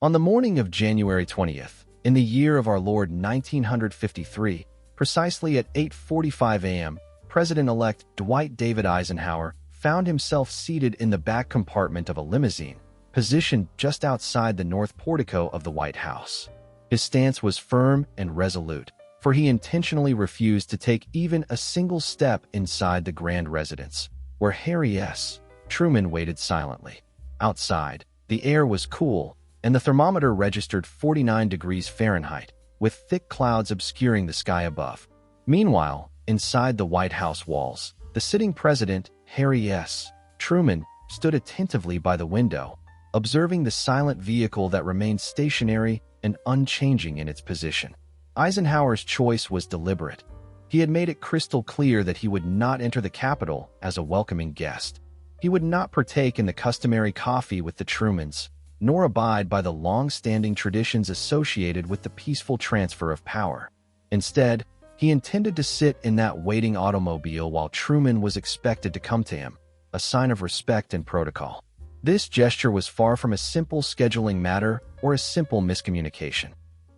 On the morning of January 20th, in the year of our Lord 1953, precisely at 8:45 a.m., President-elect Dwight David Eisenhower found himself seated in the back compartment of a limousine, positioned just outside the north portico of the White House. His stance was firm and resolute, for he intentionally refused to take even a single step inside the grand residence, where Harry S. Truman waited silently. Outside, the air was cool, and the thermometer registered 49 degrees Fahrenheit, with thick clouds obscuring the sky above. Meanwhile, inside the White House walls, the sitting president, Harry S. Truman, stood attentively by the window, observing the silent vehicle that remained stationary and unchanging in its position. Eisenhower's choice was deliberate. He had made it crystal clear that he would not enter the Capitol as a welcoming guest. He would not partake in the customary coffee with the Trumans, nor abide by the long-standing traditions associated with the peaceful transfer of power. Instead, he intended to sit in that waiting automobile while Truman was expected to come to him, a sign of respect and protocol. This gesture was far from a simple scheduling matter or a simple miscommunication.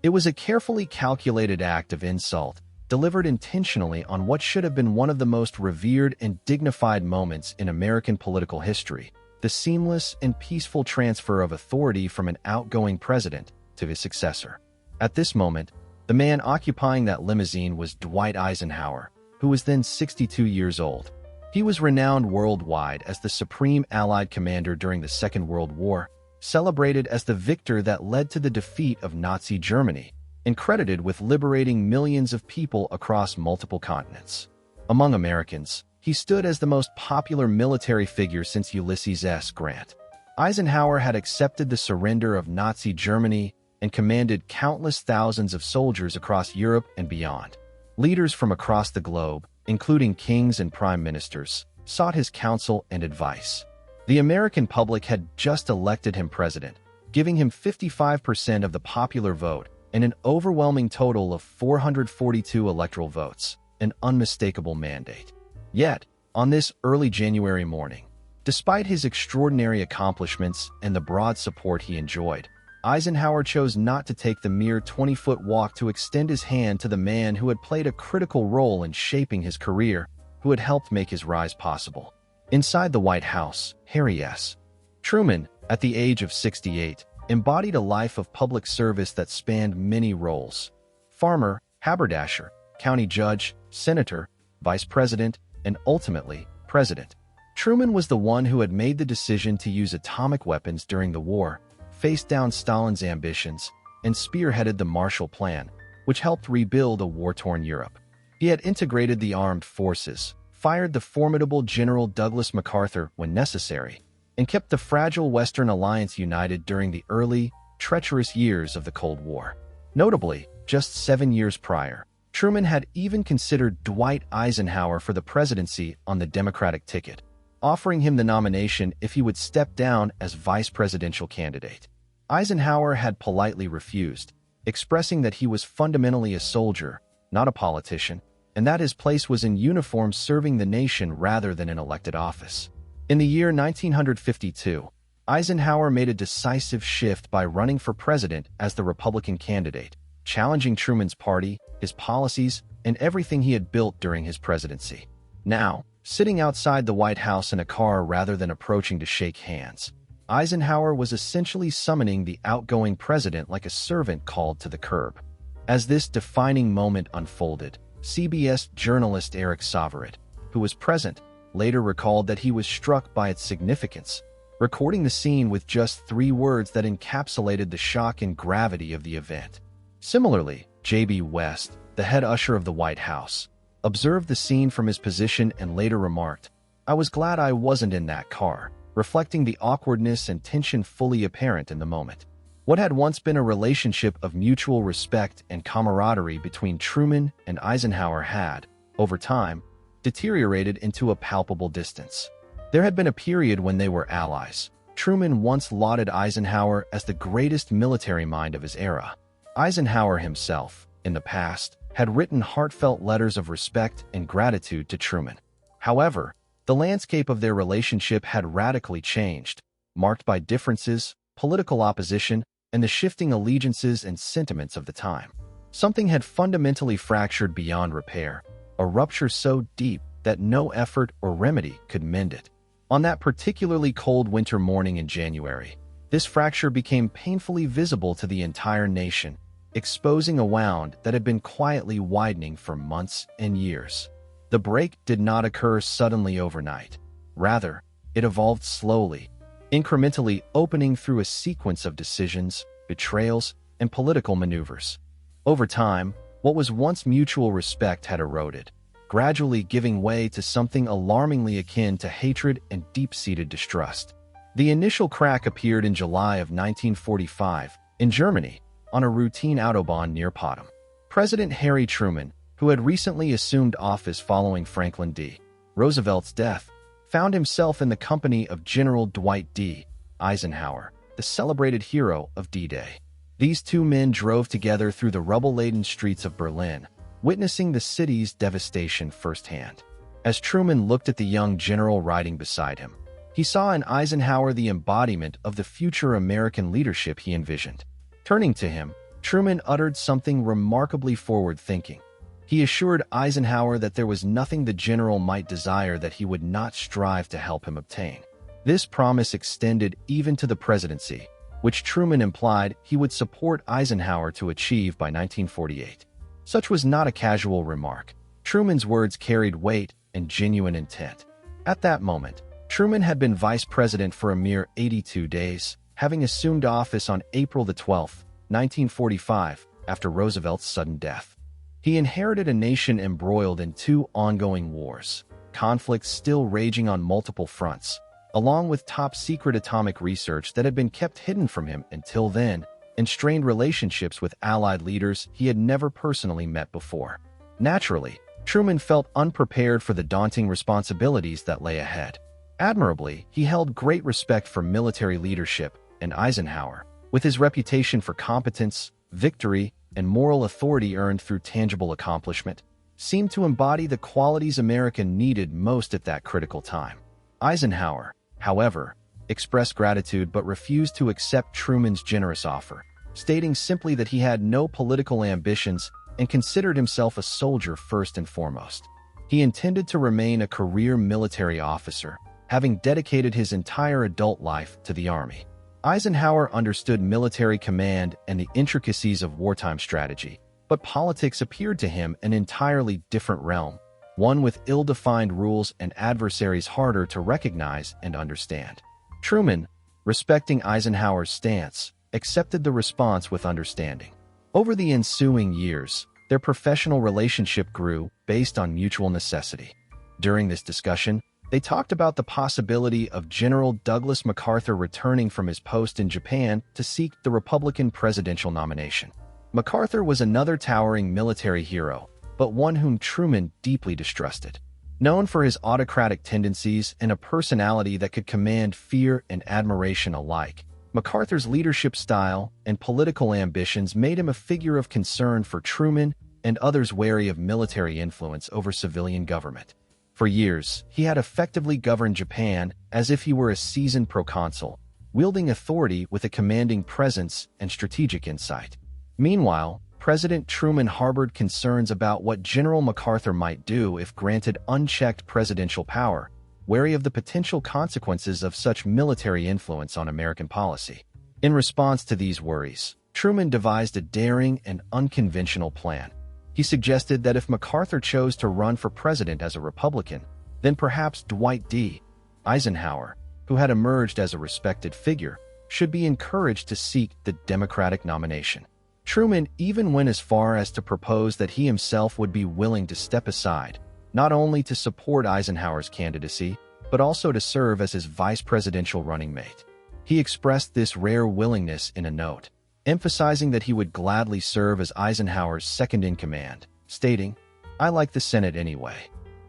It was a carefully calculated act of insult, delivered intentionally on what should have been one of the most revered and dignified moments in American political history: the seamless and peaceful transfer of authority from an outgoing president to his successor. At this moment, the man occupying that limousine was Dwight Eisenhower, who was then 62 years old. He was renowned worldwide as the supreme Allied commander during the Second World War, celebrated as the victor that led to the defeat of Nazi Germany, and credited with liberating millions of people across multiple continents. Among Americans, he stood as the most popular military figure since Ulysses S. Grant. Eisenhower had accepted the surrender of Nazi Germany and commanded countless thousands of soldiers across Europe and beyond. Leaders from across the globe, including kings and prime ministers, sought his counsel and advice. The American public had just elected him president, giving him 55% of the popular vote and an overwhelming total of 442 electoral votes, an unmistakable mandate. Yet, on this early January morning, despite his extraordinary accomplishments and the broad support he enjoyed, Eisenhower chose not to take the mere 20-foot walk to extend his hand to the man who had played a critical role in shaping his career, who had helped make his rise possible. Inside the White House, Harry S. Truman, at the age of 68, embodied a life of public service that spanned many roles: farmer, haberdasher, county judge, senator, vice president, and ultimately, president. Truman was the one who had made the decision to use atomic weapons during the war, faced down Stalin's ambitions, and spearheaded the Marshall Plan, which helped rebuild a war-torn Europe. He had integrated the armed forces, fired the formidable General Douglas MacArthur when necessary, and kept the fragile Western Alliance united during the early, treacherous years of the Cold War. Notably, just 7 years prior, Truman had even considered Dwight Eisenhower for the presidency on the Democratic ticket, offering him the nomination if he would step down as vice presidential candidate. Eisenhower had politely refused, expressing that he was fundamentally a soldier, not a politician, and that his place was in uniform serving the nation rather than in elected office. In the year 1952, Eisenhower made a decisive shift by running for president as the Republican candidate, challenging Truman's party, his policies, and everything he had built during his presidency. Now, sitting outside the White House in a car rather than approaching to shake hands, Eisenhower was essentially summoning the outgoing president like a servant called to the curb. As this defining moment unfolded, CBS journalist Eric Saverit, who was present, later recalled that he was struck by its significance, recording the scene with just 3 words that encapsulated the shock and gravity of the event. Similarly, J.B. West, the head usher of the White House, observed the scene from his position and later remarked, "I was glad I wasn't in that car," reflecting the awkwardness and tension fully apparent in the moment. What had once been a relationship of mutual respect and camaraderie between Truman and Eisenhower had, over time, deteriorated into a palpable distance. There had been a period when they were allies. Truman once lauded Eisenhower as the greatest military mind of his era. Eisenhower himself, in the past, had written heartfelt letters of respect and gratitude to Truman. However, the landscape of their relationship had radically changed, marked by differences, political opposition, and the shifting allegiances and sentiments of the time. Something had fundamentally fractured beyond repair, a rupture so deep that no effort or remedy could mend it. On that particularly cold winter morning in January, this fracture became painfully visible to the entire nation, exposing a wound that had been quietly widening for months and years. The break did not occur suddenly overnight. Rather, it evolved slowly, incrementally opening through a sequence of decisions, betrayals, and political maneuvers. Over time, what was once mutual respect had eroded, gradually giving way to something alarmingly akin to hatred and deep-seated distrust. The initial crack appeared in July of 1945 in Germany on a routine autobahn near Potsdam. President Harry Truman, who had recently assumed office following Franklin D. Roosevelt's death, found himself in the company of General Dwight D. Eisenhower, the celebrated hero of D-Day. These two men drove together through the rubble-laden streets of Berlin, witnessing the city's devastation firsthand. As Truman looked at the young general riding beside him, he saw in Eisenhower the embodiment of the future American leadership he envisioned. Turning to him, Truman uttered something remarkably forward-thinking. He assured Eisenhower that there was nothing the general might desire that he would not strive to help him obtain. This promise extended even to the presidency, which Truman implied he would support Eisenhower to achieve by 1948. Such was not a casual remark. Truman's words carried weight and genuine intent. At that moment, Truman had been vice president for a mere 82 days, having assumed office on April 12, 1945, after Roosevelt's sudden death. He inherited a nation embroiled in two ongoing wars, conflicts still raging on multiple fronts, along with top-secret atomic research that had been kept hidden from him until then, and strained relationships with Allied leaders he had never personally met before. Naturally, Truman felt unprepared for the daunting responsibilities that lay ahead. Admirably, he held great respect for military leadership, and Eisenhower, with his reputation for competence, victory, and moral authority earned through tangible accomplishment, seemed to embody the qualities America needed most at that critical time. Eisenhower, however, expressed gratitude but refused to accept Truman's generous offer, stating simply that he had no political ambitions and considered himself a soldier first and foremost. He intended to remain a career military officer, having dedicated his entire adult life to the Army. Eisenhower understood military command and the intricacies of wartime strategy, but politics appeared to him an entirely different realm, one with ill-defined rules and adversaries harder to recognize and understand. Truman, respecting Eisenhower's stance, accepted the response with understanding. Over the ensuing years, their professional relationship grew based on mutual necessity. During this discussion, they talked about the possibility of General Douglas MacArthur returning from his post in Japan to seek the Republican presidential nomination. MacArthur was another towering military hero, but one whom Truman deeply distrusted. Known for his autocratic tendencies and a personality that could command fear and admiration alike, MacArthur's leadership style and political ambitions made him a figure of concern for Truman and others wary of military influence over civilian government. For years, he had effectively governed Japan as if he were a seasoned proconsul, wielding authority with a commanding presence and strategic insight. Meanwhile, President Truman harbored concerns about what General MacArthur might do if granted unchecked presidential power, wary of the potential consequences of such military influence on American policy. In response to these worries, Truman devised a daring and unconventional plan. He suggested that if MacArthur chose to run for president as a Republican, then perhaps Dwight D. Eisenhower, who had emerged as a respected figure, should be encouraged to seek the Democratic nomination. Truman even went as far as to propose that he himself would be willing to step aside, not only to support Eisenhower's candidacy, but also to serve as his vice presidential running mate. He expressed this rare willingness in a note, emphasizing that he would gladly serve as Eisenhower's second-in-command, stating, "I like the Senate anyway.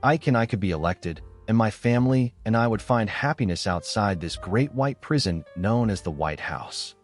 I could be elected, and my family and I would find happiness outside this great white prison known as the White House."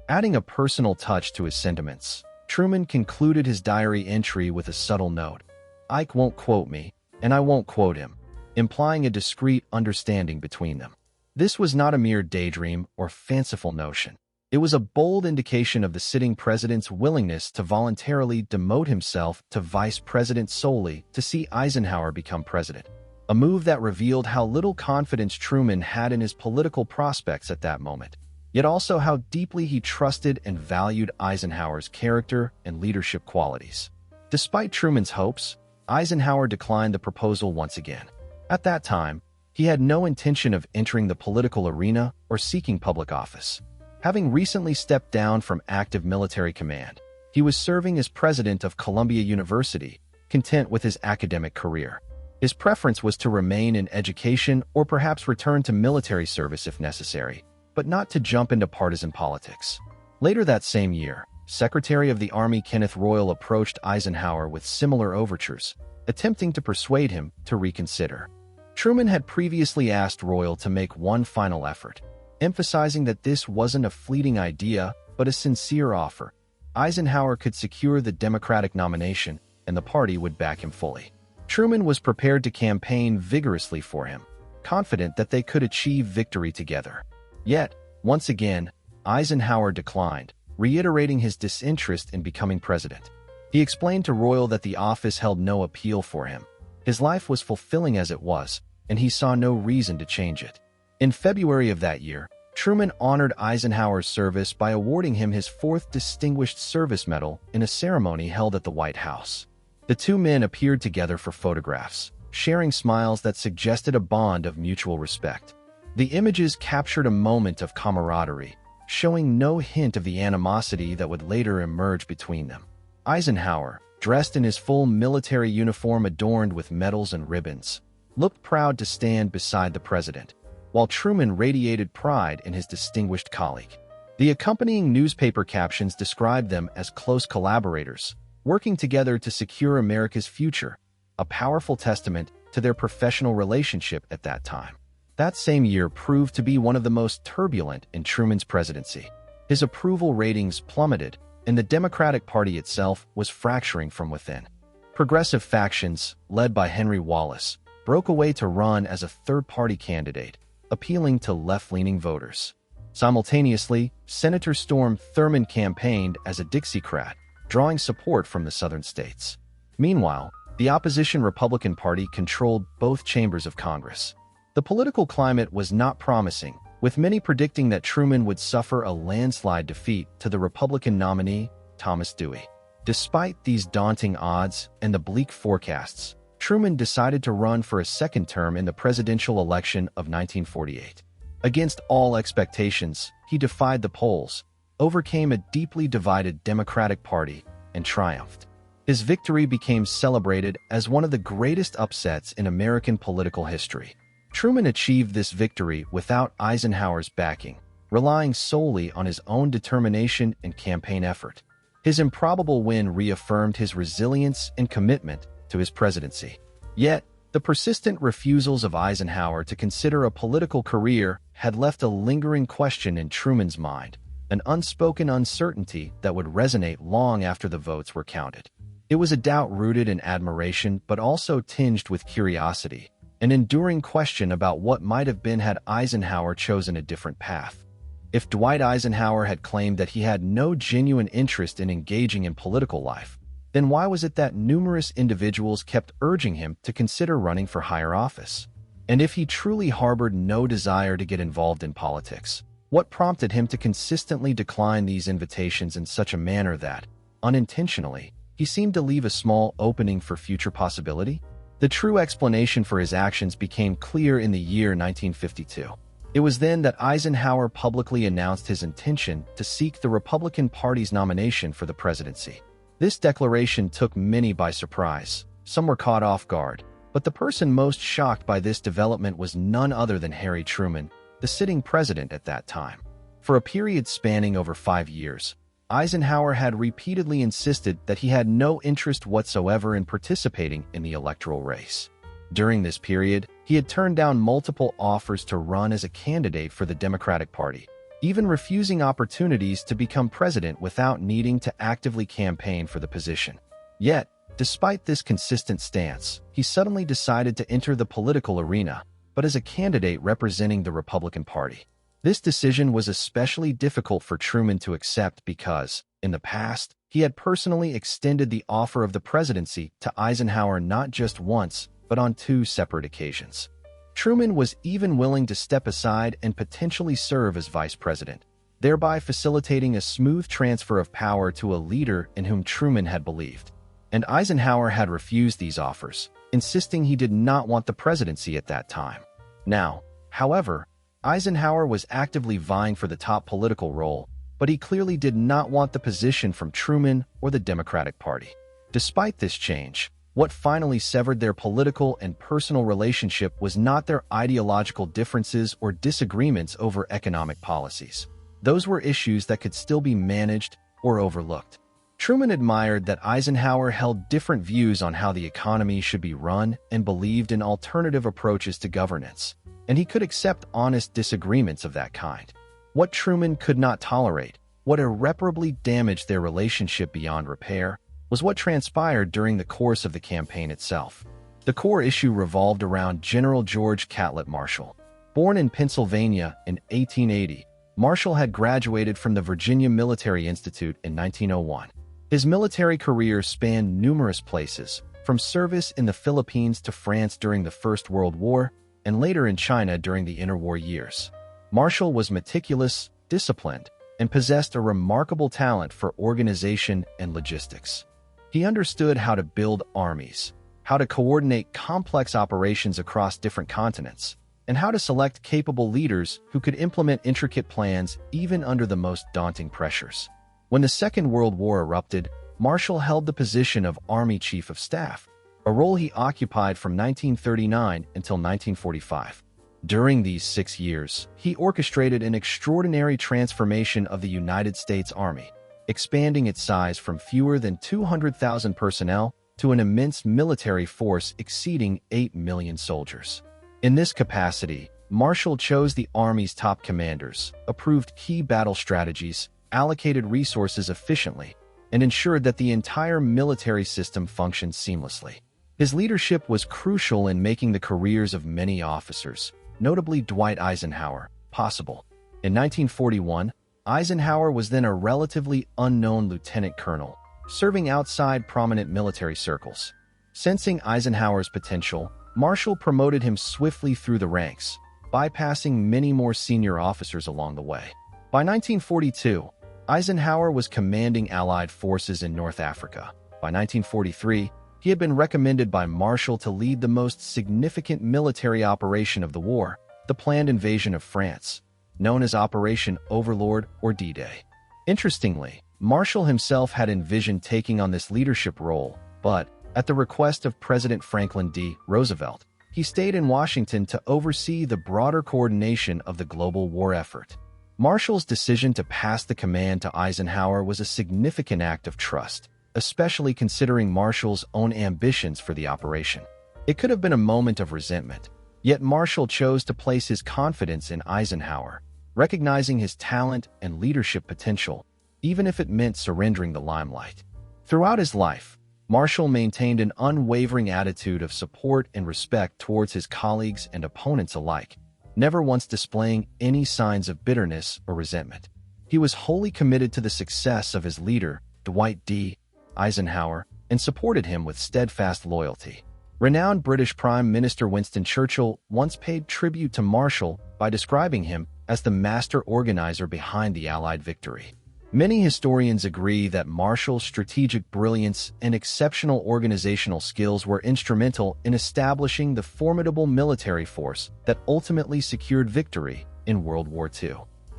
Adding a personal touch to his sentiments, Truman concluded his diary entry with a subtle note, "Ike won't quote me, and I won't quote him," implying a discreet understanding between them. This was not a mere daydream or fanciful notion. It was a bold indication of the sitting president's willingness to voluntarily demote himself to vice president solely to see Eisenhower become president, a move that revealed how little confidence Truman had in his political prospects at that moment, yet also how deeply he trusted and valued Eisenhower's character and leadership qualities. Despite Truman's hopes, Eisenhower declined the proposal once again. At that time, he had no intention of entering the political arena or seeking public office. Having recently stepped down from active military command, he was serving as president of Columbia University, content with his academic career. His preference was to remain in education or perhaps return to military service if necessary, but not to jump into partisan politics. Later that same year, Secretary of the Army Kenneth Royal approached Eisenhower with similar overtures, attempting to persuade him to reconsider. Truman had previously asked Royal to make one final effort, emphasizing that this wasn't a fleeting idea, but a sincere offer. Eisenhower could secure the Democratic nomination, and the party would back him fully. Truman was prepared to campaign vigorously for him, confident that they could achieve victory together. Yet, once again, Eisenhower declined, reiterating his disinterest in becoming president. He explained to Royal that the office held no appeal for him. His life was fulfilling as it was, and he saw no reason to change it. In February of that year, Truman honored Eisenhower's service by awarding him his fourth Distinguished Service Medal in a ceremony held at the White House. The two men appeared together for photographs, sharing smiles that suggested a bond of mutual respect. The images captured a moment of camaraderie, showing no hint of the animosity that would later emerge between them. Eisenhower, dressed in his full military uniform adorned with medals and ribbons, looked proud to stand beside the president, while Truman radiated pride in his distinguished colleague. The accompanying newspaper captions described them as close collaborators, working together to secure America's future, a powerful testament to their professional relationship at that time. That same year proved to be one of the most turbulent in Truman's presidency. His approval ratings plummeted, and the Democratic Party itself was fracturing from within. Progressive factions, led by Henry Wallace, broke away to run as a third-party candidate, appealing to left-leaning voters. Simultaneously, Senator Strom Thurmond campaigned as a Dixiecrat, drawing support from the southern states. Meanwhile, the opposition Republican Party controlled both chambers of Congress. The political climate was not promising, with many predicting that Truman would suffer a landslide defeat to the Republican nominee, Thomas Dewey. Despite these daunting odds and the bleak forecasts, Truman decided to run for a second term in the presidential election of 1948. Against all expectations, he defied the polls, overcame a deeply divided Democratic Party, and triumphed. His victory became celebrated as one of the greatest upsets in American political history. Truman achieved this victory without Eisenhower's backing, relying solely on his own determination and campaign effort. His improbable win reaffirmed his resilience and commitment to his presidency. Yet, the persistent refusals of Eisenhower to consider a political career had left a lingering question in Truman's mind, an unspoken uncertainty that would resonate long after the votes were counted. It was a doubt rooted in admiration but also tinged with curiosity, an enduring question about what might have been had Eisenhower chosen a different path. If Dwight Eisenhower had claimed that he had no genuine interest in engaging in political life, then why was it that numerous individuals kept urging him to consider running for higher office? And if he truly harbored no desire to get involved in politics, what prompted him to consistently decline these invitations in such a manner that, unintentionally, he seemed to leave a small opening for future possibility? The true explanation for his actions became clear in the year 1952. It was then that Eisenhower publicly announced his intention to seek the Republican Party's nomination for the presidency. This declaration took many by surprise. Some were caught off guard, but the person most shocked by this development was none other than Harry Truman, the sitting president at that time. For a period spanning over 5 years, Eisenhower had repeatedly insisted that he had no interest whatsoever in participating in the electoral race. During this period, he had turned down multiple offers to run as a candidate for the Democratic Party, even refusing opportunities to become president without needing to actively campaign for the position. Yet, despite this consistent stance, he suddenly decided to enter the political arena, but as a candidate representing the Republican Party. This decision was especially difficult for Truman to accept because, in the past, he had personally extended the offer of the presidency to Eisenhower not just once, but on 2 separate occasions. Truman was even willing to step aside and potentially serve as vice president, thereby facilitating a smooth transfer of power to a leader in whom Truman had believed. And Eisenhower had refused these offers, insisting he did not want the presidency at that time. Now, however, Eisenhower was actively vying for the top political role, but he clearly did not want the position from Truman or the Democratic Party. Despite this change, what finally severed their political and personal relationship was not their ideological differences or disagreements over economic policies. Those were issues that could still be managed or overlooked. Truman admired that Eisenhower held different views on how the economy should be run and believed in alternative approaches to governance, and he could accept honest disagreements of that kind. What Truman could not tolerate, what irreparably damaged their relationship beyond repair, was what transpired during the course of the campaign itself. The core issue revolved around General George Catlett Marshall. Born in Pennsylvania in 1880, Marshall had graduated from the Virginia Military Institute in 1901. His military career spanned numerous places, from service in the Philippines to France during the First World War, and later in China during the interwar years. Marshall was meticulous, disciplined, and possessed a remarkable talent for organization and logistics. He understood how to build armies, how to coordinate complex operations across different continents, and how to select capable leaders who could implement intricate plans even under the most daunting pressures. When the Second World War erupted, Marshall held the position of Army Chief of Staff, a role he occupied from 1939 until 1945. During these 6 years, he orchestrated an extraordinary transformation of the United States Army, expanding its size from fewer than 200,000 personnel to an immense military force exceeding 8 million soldiers. In this capacity, Marshall chose the Army's top commanders, approved key battle strategies, allocated resources efficiently, and ensured that the entire military system functioned seamlessly. His leadership was crucial in making the careers of many officers, notably Dwight Eisenhower, possible. In 1941, Eisenhower was then a relatively unknown lieutenant colonel, serving outside prominent military circles. Sensing Eisenhower's potential, Marshall promoted him swiftly through the ranks, bypassing many more senior officers along the way. By 1942, Eisenhower was commanding Allied forces in North Africa. By 1943, he had been recommended by Marshall to lead the most significant military operation of the war, the planned invasion of France, known as Operation Overlord or D-Day. Interestingly, Marshall himself had envisioned taking on this leadership role, but, at the request of President Franklin D. Roosevelt, he stayed in Washington to oversee the broader coordination of the global war effort. Marshall's decision to pass the command to Eisenhower was a significant act of trust, especially considering Marshall's own ambitions for the operation. It could have been a moment of resentment, yet Marshall chose to place his confidence in Eisenhower, recognizing his talent and leadership potential, even if it meant surrendering the limelight. Throughout his life, Marshall maintained an unwavering attitude of support and respect towards his colleagues and opponents alike, never once displaying any signs of bitterness or resentment. He was wholly committed to the success of his leader, Dwight D. Eisenhower, and supported him with steadfast loyalty. Renowned British Prime Minister Winston Churchill once paid tribute to Marshall by describing him as the master organizer behind the Allied victory. Many historians agree that Marshall's strategic brilliance and exceptional organizational skills were instrumental in establishing the formidable military force that ultimately secured victory in World War II.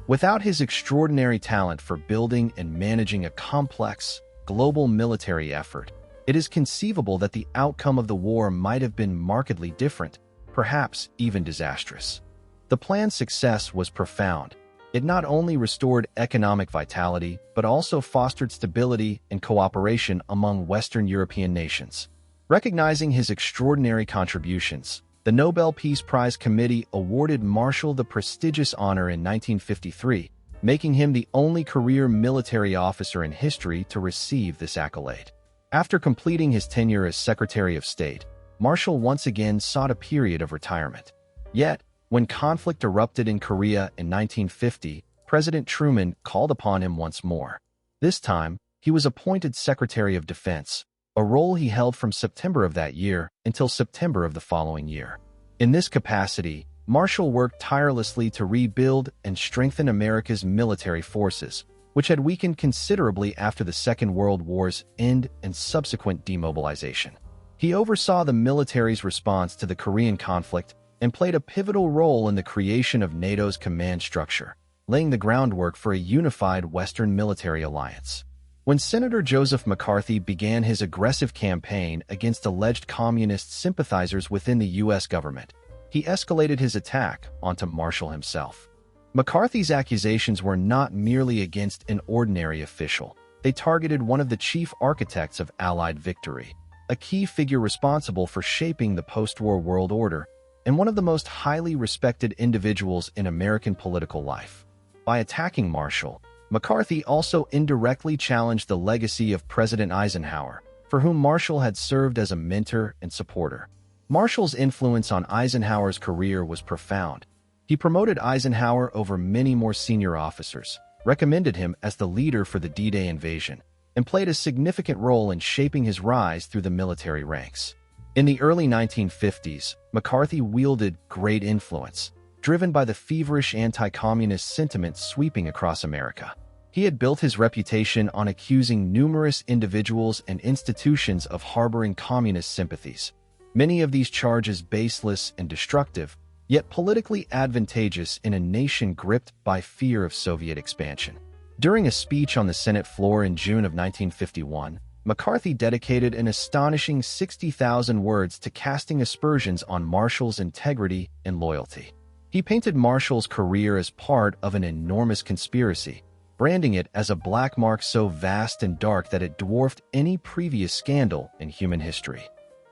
Without his extraordinary talent for building and managing a complex, global military effort, it is conceivable that the outcome of the war might have been markedly different, perhaps even disastrous. The plan's success was profound. It not only restored economic vitality, but also fostered stability and cooperation among Western European nations. Recognizing his extraordinary contributions, the Nobel Peace Prize Committee awarded Marshall the prestigious honor in 1953, making him the only career military officer in history to receive this accolade. After completing his tenure as Secretary of State, Marshall once again sought a period of retirement. Yet, When conflict erupted in Korea in 1950, President Truman called upon him once more. This time, he was appointed Secretary of Defense, a role he held from September of that year until September of the following year. In this capacity, Marshall worked tirelessly to rebuild and strengthen America's military forces, which had weakened considerably after the Second World War's end and subsequent demobilization. He oversaw the military's response to the Korean conflict and played a pivotal role in the creation of NATO's command structure, laying the groundwork for a unified Western military alliance. When Senator Joseph McCarthy began his aggressive campaign against alleged communist sympathizers within the U.S. government, he escalated his attack onto Marshall himself. McCarthy's accusations were not merely against an ordinary official. They targeted one of the chief architects of Allied victory, a key figure responsible for shaping the post-war world order, and one of the most highly respected individuals in American political life. By attacking Marshall, McCarthy also indirectly challenged the legacy of President Eisenhower, for whom Marshall had served as a mentor and supporter. Marshall's influence on Eisenhower's career was profound. He promoted Eisenhower over many more senior officers, recommended him as the leader for the D-Day invasion, and played a significant role in shaping his rise through the military ranks. In the early 1950s, McCarthy wielded great influence, driven by the feverish anti-communist sentiment sweeping across America. He had built his reputation on accusing numerous individuals and institutions of harboring communist sympathies. Many of these charges baseless and destructive, yet politically advantageous in a nation gripped by fear of Soviet expansion. During a speech on the Senate floor in June of 1951, McCarthy dedicated an astonishing 60,000 words to casting aspersions on Marshall's integrity and loyalty. He painted Marshall's career as part of an enormous conspiracy, branding it as a black mark so vast and dark that it dwarfed any previous scandal in human history.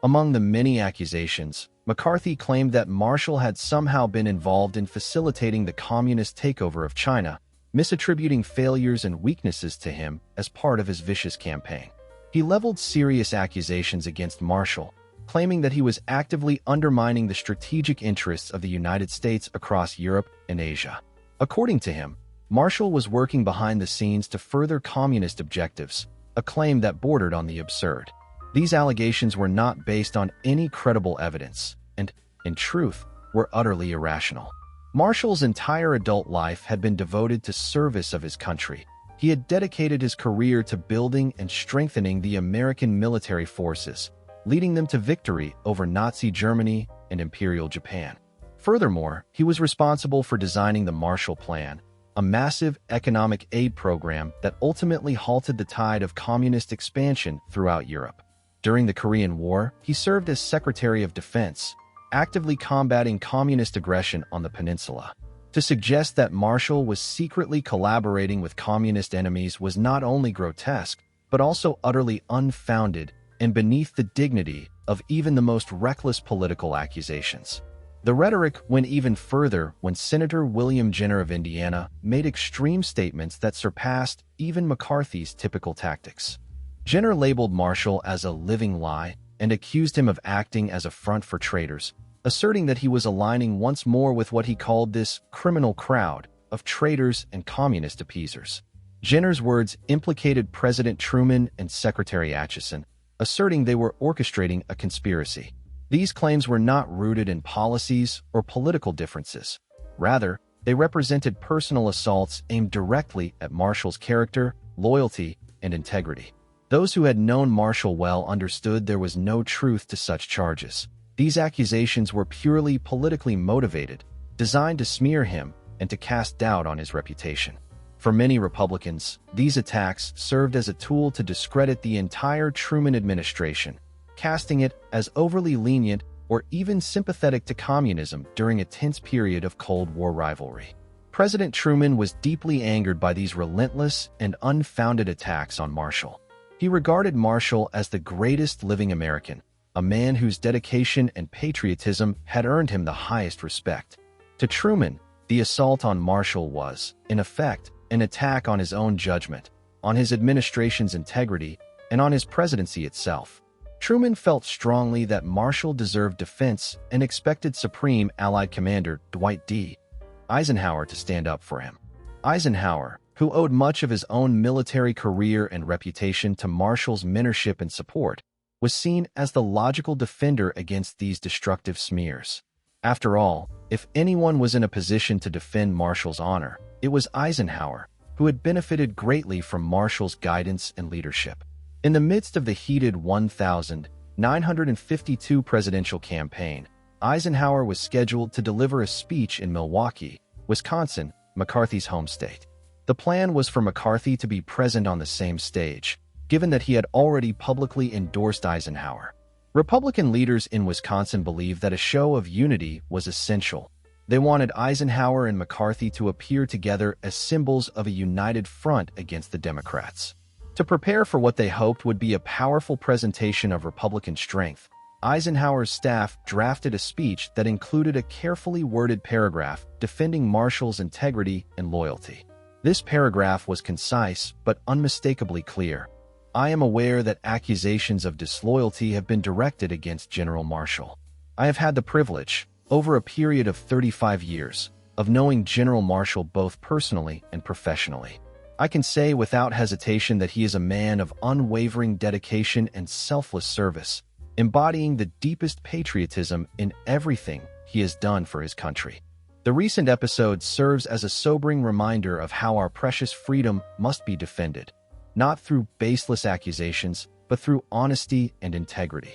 Among the many accusations, McCarthy claimed that Marshall had somehow been involved in facilitating the communist takeover of China, misattributing failures and weaknesses to him as part of his vicious campaign. He leveled serious accusations against Marshall, claiming that he was actively undermining the strategic interests of the United States across Europe and Asia. According to him, Marshall was working behind the scenes to further communist objectives, a claim that bordered on the absurd. These allegations were not based on any credible evidence and, in truth, were utterly irrational. Marshall's entire adult life had been devoted to service of his country. He had dedicated his career to building and strengthening the American military forces, leading them to victory over Nazi Germany and Imperial Japan. Furthermore, he was responsible for designing the Marshall Plan, a massive economic aid program that ultimately halted the tide of communist expansion throughout Europe. During the Korean War, he served as Secretary of Defense, actively combating communist aggression on the peninsula. To suggest that Marshall was secretly collaborating with communist enemies was not only grotesque, but also utterly unfounded and beneath the dignity of even the most reckless political accusations. The rhetoric went even further when Senator William Jenner of Indiana made extreme statements that surpassed even McCarthy's typical tactics. Jenner labeled Marshall as a living lie and accused him of acting as a front for traitors, asserting that he was aligning once more with what he called this criminal crowd of traitors and communist appeasers. Jenner's words implicated President Truman and Secretary Acheson, asserting they were orchestrating a conspiracy. These claims were not rooted in policies or political differences. Rather, they represented personal assaults aimed directly at Marshall's character, loyalty, and integrity. Those who had known Marshall well understood there was no truth to such charges. These accusations were purely politically motivated, designed to smear him and to cast doubt on his reputation. For many Republicans, these attacks served as a tool to discredit the entire Truman administration, casting it as overly lenient or even sympathetic to communism during a tense period of Cold War rivalry. President Truman was deeply angered by these relentless and unfounded attacks on Marshall. He regarded Marshall as the greatest living American, a man whose dedication and patriotism had earned him the highest respect. To Truman, the assault on Marshall was, in effect, an attack on his own judgment, on his administration's integrity, and on his presidency itself. Truman felt strongly that Marshall deserved defense and expected Supreme Allied Commander Dwight D. Eisenhower to stand up for him. Eisenhower, who owed much of his own military career and reputation to Marshall's mentorship and support, was seen as the logical defender against these destructive smears. After all, if anyone was in a position to defend Marshall's honor, it was Eisenhower, who had benefited greatly from Marshall's guidance and leadership. In the midst of the heated 1952 presidential campaign, Eisenhower was scheduled to deliver a speech in Milwaukee, Wisconsin, McCarthy's home state. The plan was for McCarthy to be present on the same stage, given that he had already publicly endorsed Eisenhower. Republican leaders in Wisconsin believed that a show of unity was essential. They wanted Eisenhower and McCarthy to appear together as symbols of a united front against the Democrats. To prepare for what they hoped would be a powerful presentation of Republican strength, Eisenhower's staff drafted a speech that included a carefully worded paragraph defending Marshall's integrity and loyalty. This paragraph was concise but unmistakably clear. I am aware that accusations of disloyalty have been directed against General Marshall. I have had the privilege, over a period of 35 years, of knowing General Marshall both personally and professionally. I can say without hesitation that he is a man of unwavering dedication and selfless service, embodying the deepest patriotism in everything he has done for his country. The recent episode serves as a sobering reminder of how our precious freedom must be defended, not through baseless accusations, but through honesty and integrity.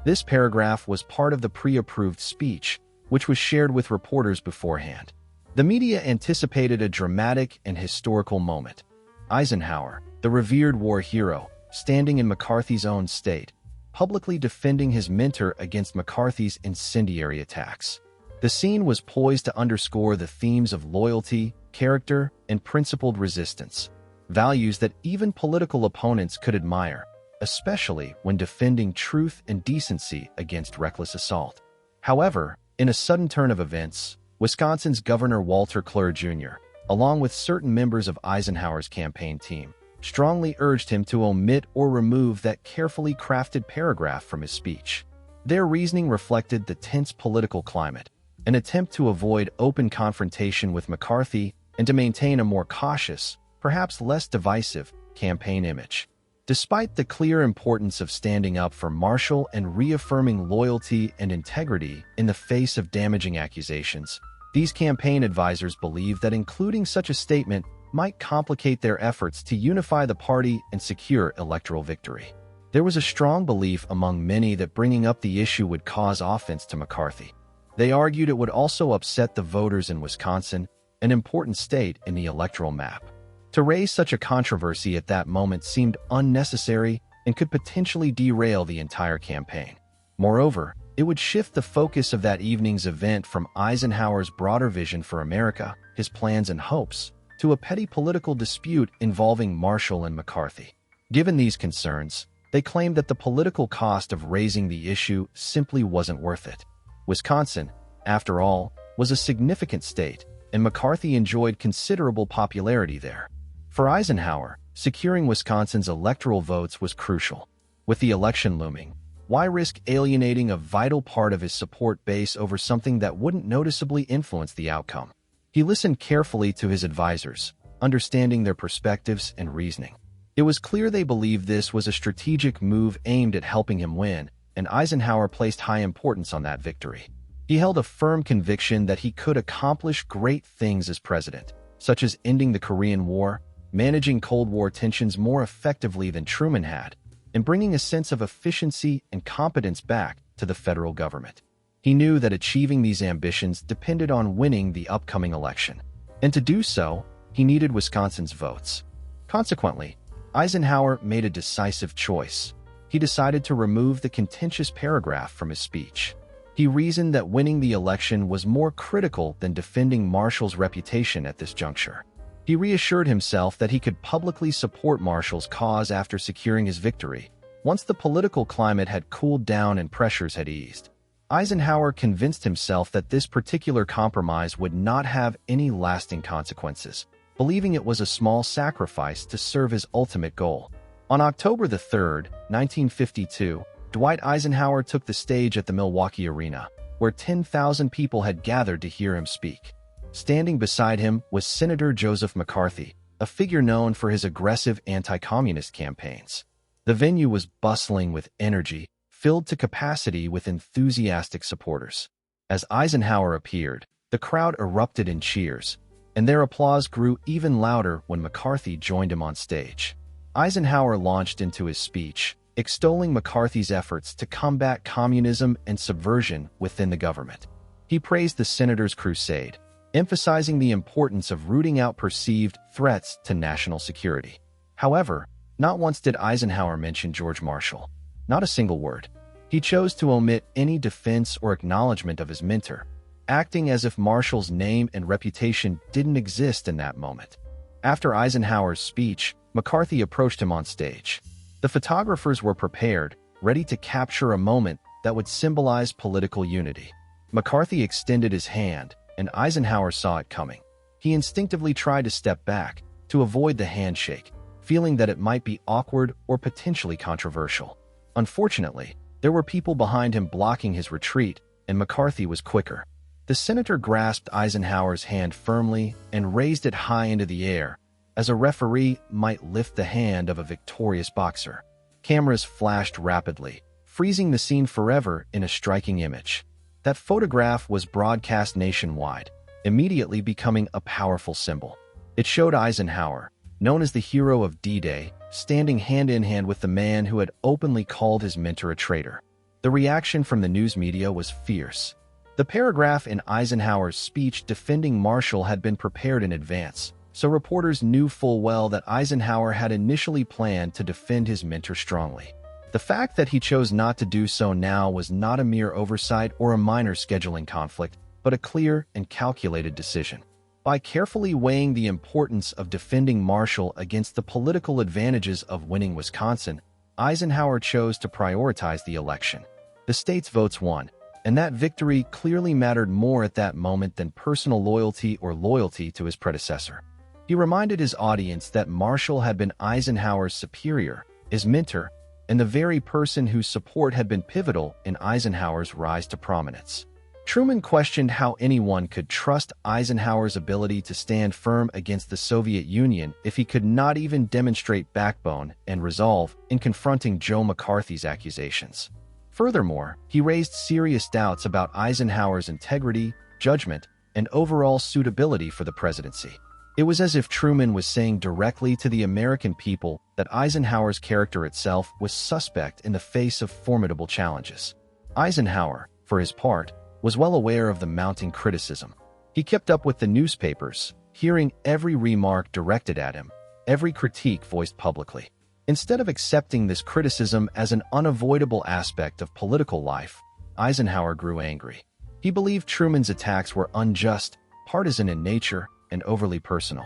This paragraph was part of the pre-approved speech, which was shared with reporters beforehand. The media anticipated a dramatic and historical moment. Eisenhower, the revered war hero, standing in McCarthy's own state, publicly defending his mentor against McCarthy's incendiary attacks. The scene was poised to underscore the themes of loyalty, character, and principled resistance, values that even political opponents could admire, especially when defending truth and decency against reckless assault. However, in a sudden turn of events, Wisconsin's Governor Walter Clure Jr., along with certain members of Eisenhower's campaign team, strongly urged him to omit or remove that carefully crafted paragraph from his speech. Their reasoning reflected the tense political climate, an attempt to avoid open confrontation with McCarthy and to maintain a more cautious, perhaps less divisive, campaign image. Despite the clear importance of standing up for Marshall and reaffirming loyalty and integrity in the face of damaging accusations, these campaign advisors believed that including such a statement might complicate their efforts to unify the party and secure electoral victory. There was a strong belief among many that bringing up the issue would cause offense to McCarthy. They argued it would also upset the voters in Wisconsin, an important state in the electoral map. To raise such a controversy at that moment seemed unnecessary and could potentially derail the entire campaign. Moreover, it would shift the focus of that evening's event from Eisenhower's broader vision for America, his plans and hopes, to a petty political dispute involving Marshall and McCarthy. Given these concerns, they claimed that the political cost of raising the issue simply wasn't worth it. Wisconsin, after all, was a significant state, and McCarthy enjoyed considerable popularity there. For Eisenhower, securing Wisconsin's electoral votes was crucial. With the election looming, why risk alienating a vital part of his support base over something that wouldn't noticeably influence the outcome? He listened carefully to his advisors, understanding their perspectives and reasoning. It was clear they believed this was a strategic move aimed at helping him win, and Eisenhower placed high importance on that victory. He held a firm conviction that he could accomplish great things as president, such as ending the Korean War, managing Cold War tensions more effectively than Truman had, and bringing a sense of efficiency and competence back to the federal government. He knew that achieving these ambitions depended on winning the upcoming election, and to do so, he needed Wisconsin's votes. Consequently, Eisenhower made a decisive choice. He decided to remove the contentious paragraph from his speech. He reasoned that winning the election was more critical than defending Marshall's reputation at this juncture. He reassured himself that he could publicly support Marshall's cause after securing his victory, once the political climate had cooled down and pressures had eased. Eisenhower convinced himself that this particular compromise would not have any lasting consequences, believing it was a small sacrifice to serve his ultimate goal. On October 3, 1952, Dwight Eisenhower took the stage at the Milwaukee arena, where 10,000 people had gathered to hear him speak. Standing beside him was Senator Joseph McCarthy, a figure known for his aggressive anti-communist campaigns. The venue was bustling with energy, filled to capacity with enthusiastic supporters. As Eisenhower appeared, the crowd erupted in cheers, and their applause grew even louder when McCarthy joined him on stage. Eisenhower launched into his speech, extolling McCarthy's efforts to combat communism and subversion within the government. He praised the senator's crusade, emphasizing the importance of rooting out perceived threats to national security. However, not once did Eisenhower mention George Marshall. Not a single word. He chose to omit any defense or acknowledgement of his mentor, acting as if Marshall's name and reputation didn't exist in that moment. After Eisenhower's speech, McCarthy approached him on stage. The photographers were prepared, ready to capture a moment that would symbolize political unity. McCarthy extended his hand, and Eisenhower saw it coming. He instinctively tried to step back, to avoid the handshake, feeling that it might be awkward or potentially controversial. Unfortunately, there were people behind him blocking his retreat, and McCarthy was quicker. The senator grasped Eisenhower's hand firmly and raised it high into the air, as a referee might lift the hand of a victorious boxer. Cameras flashed rapidly, freezing the scene forever in a striking image. That photograph was broadcast nationwide, immediately becoming a powerful symbol. It showed Eisenhower, known as the hero of D-Day, standing hand-in-hand with the man who had openly called his mentor a traitor. The reaction from the news media was fierce. The paragraph in Eisenhower's speech defending Marshall had been prepared in advance, so reporters knew full well that Eisenhower had initially planned to defend his mentor strongly. The fact that he chose not to do so now was not a mere oversight or a minor scheduling conflict, but a clear and calculated decision. By carefully weighing the importance of defending Marshall against the political advantages of winning Wisconsin, Eisenhower chose to prioritize the election. The state's votes won, and that victory clearly mattered more at that moment than personal loyalty or loyalty to his predecessor. He reminded his audience that Marshall had been Eisenhower's superior, his mentor, and the very person whose support had been pivotal in Eisenhower's rise to prominence. Truman questioned how anyone could trust Eisenhower's ability to stand firm against the Soviet Union if he could not even demonstrate backbone and resolve in confronting Joe McCarthy's accusations. Furthermore, he raised serious doubts about Eisenhower's integrity, judgment, and overall suitability for the presidency. It was as if Truman was saying directly to the American people that Eisenhower's character itself was suspect in the face of formidable challenges. Eisenhower, for his part, was well aware of the mounting criticism. He kept up with the newspapers, hearing every remark directed at him, every critique voiced publicly. Instead of accepting this criticism as an unavoidable aspect of political life, Eisenhower grew angry. He believed Truman's attacks were unjust, partisan in nature, and overly personal.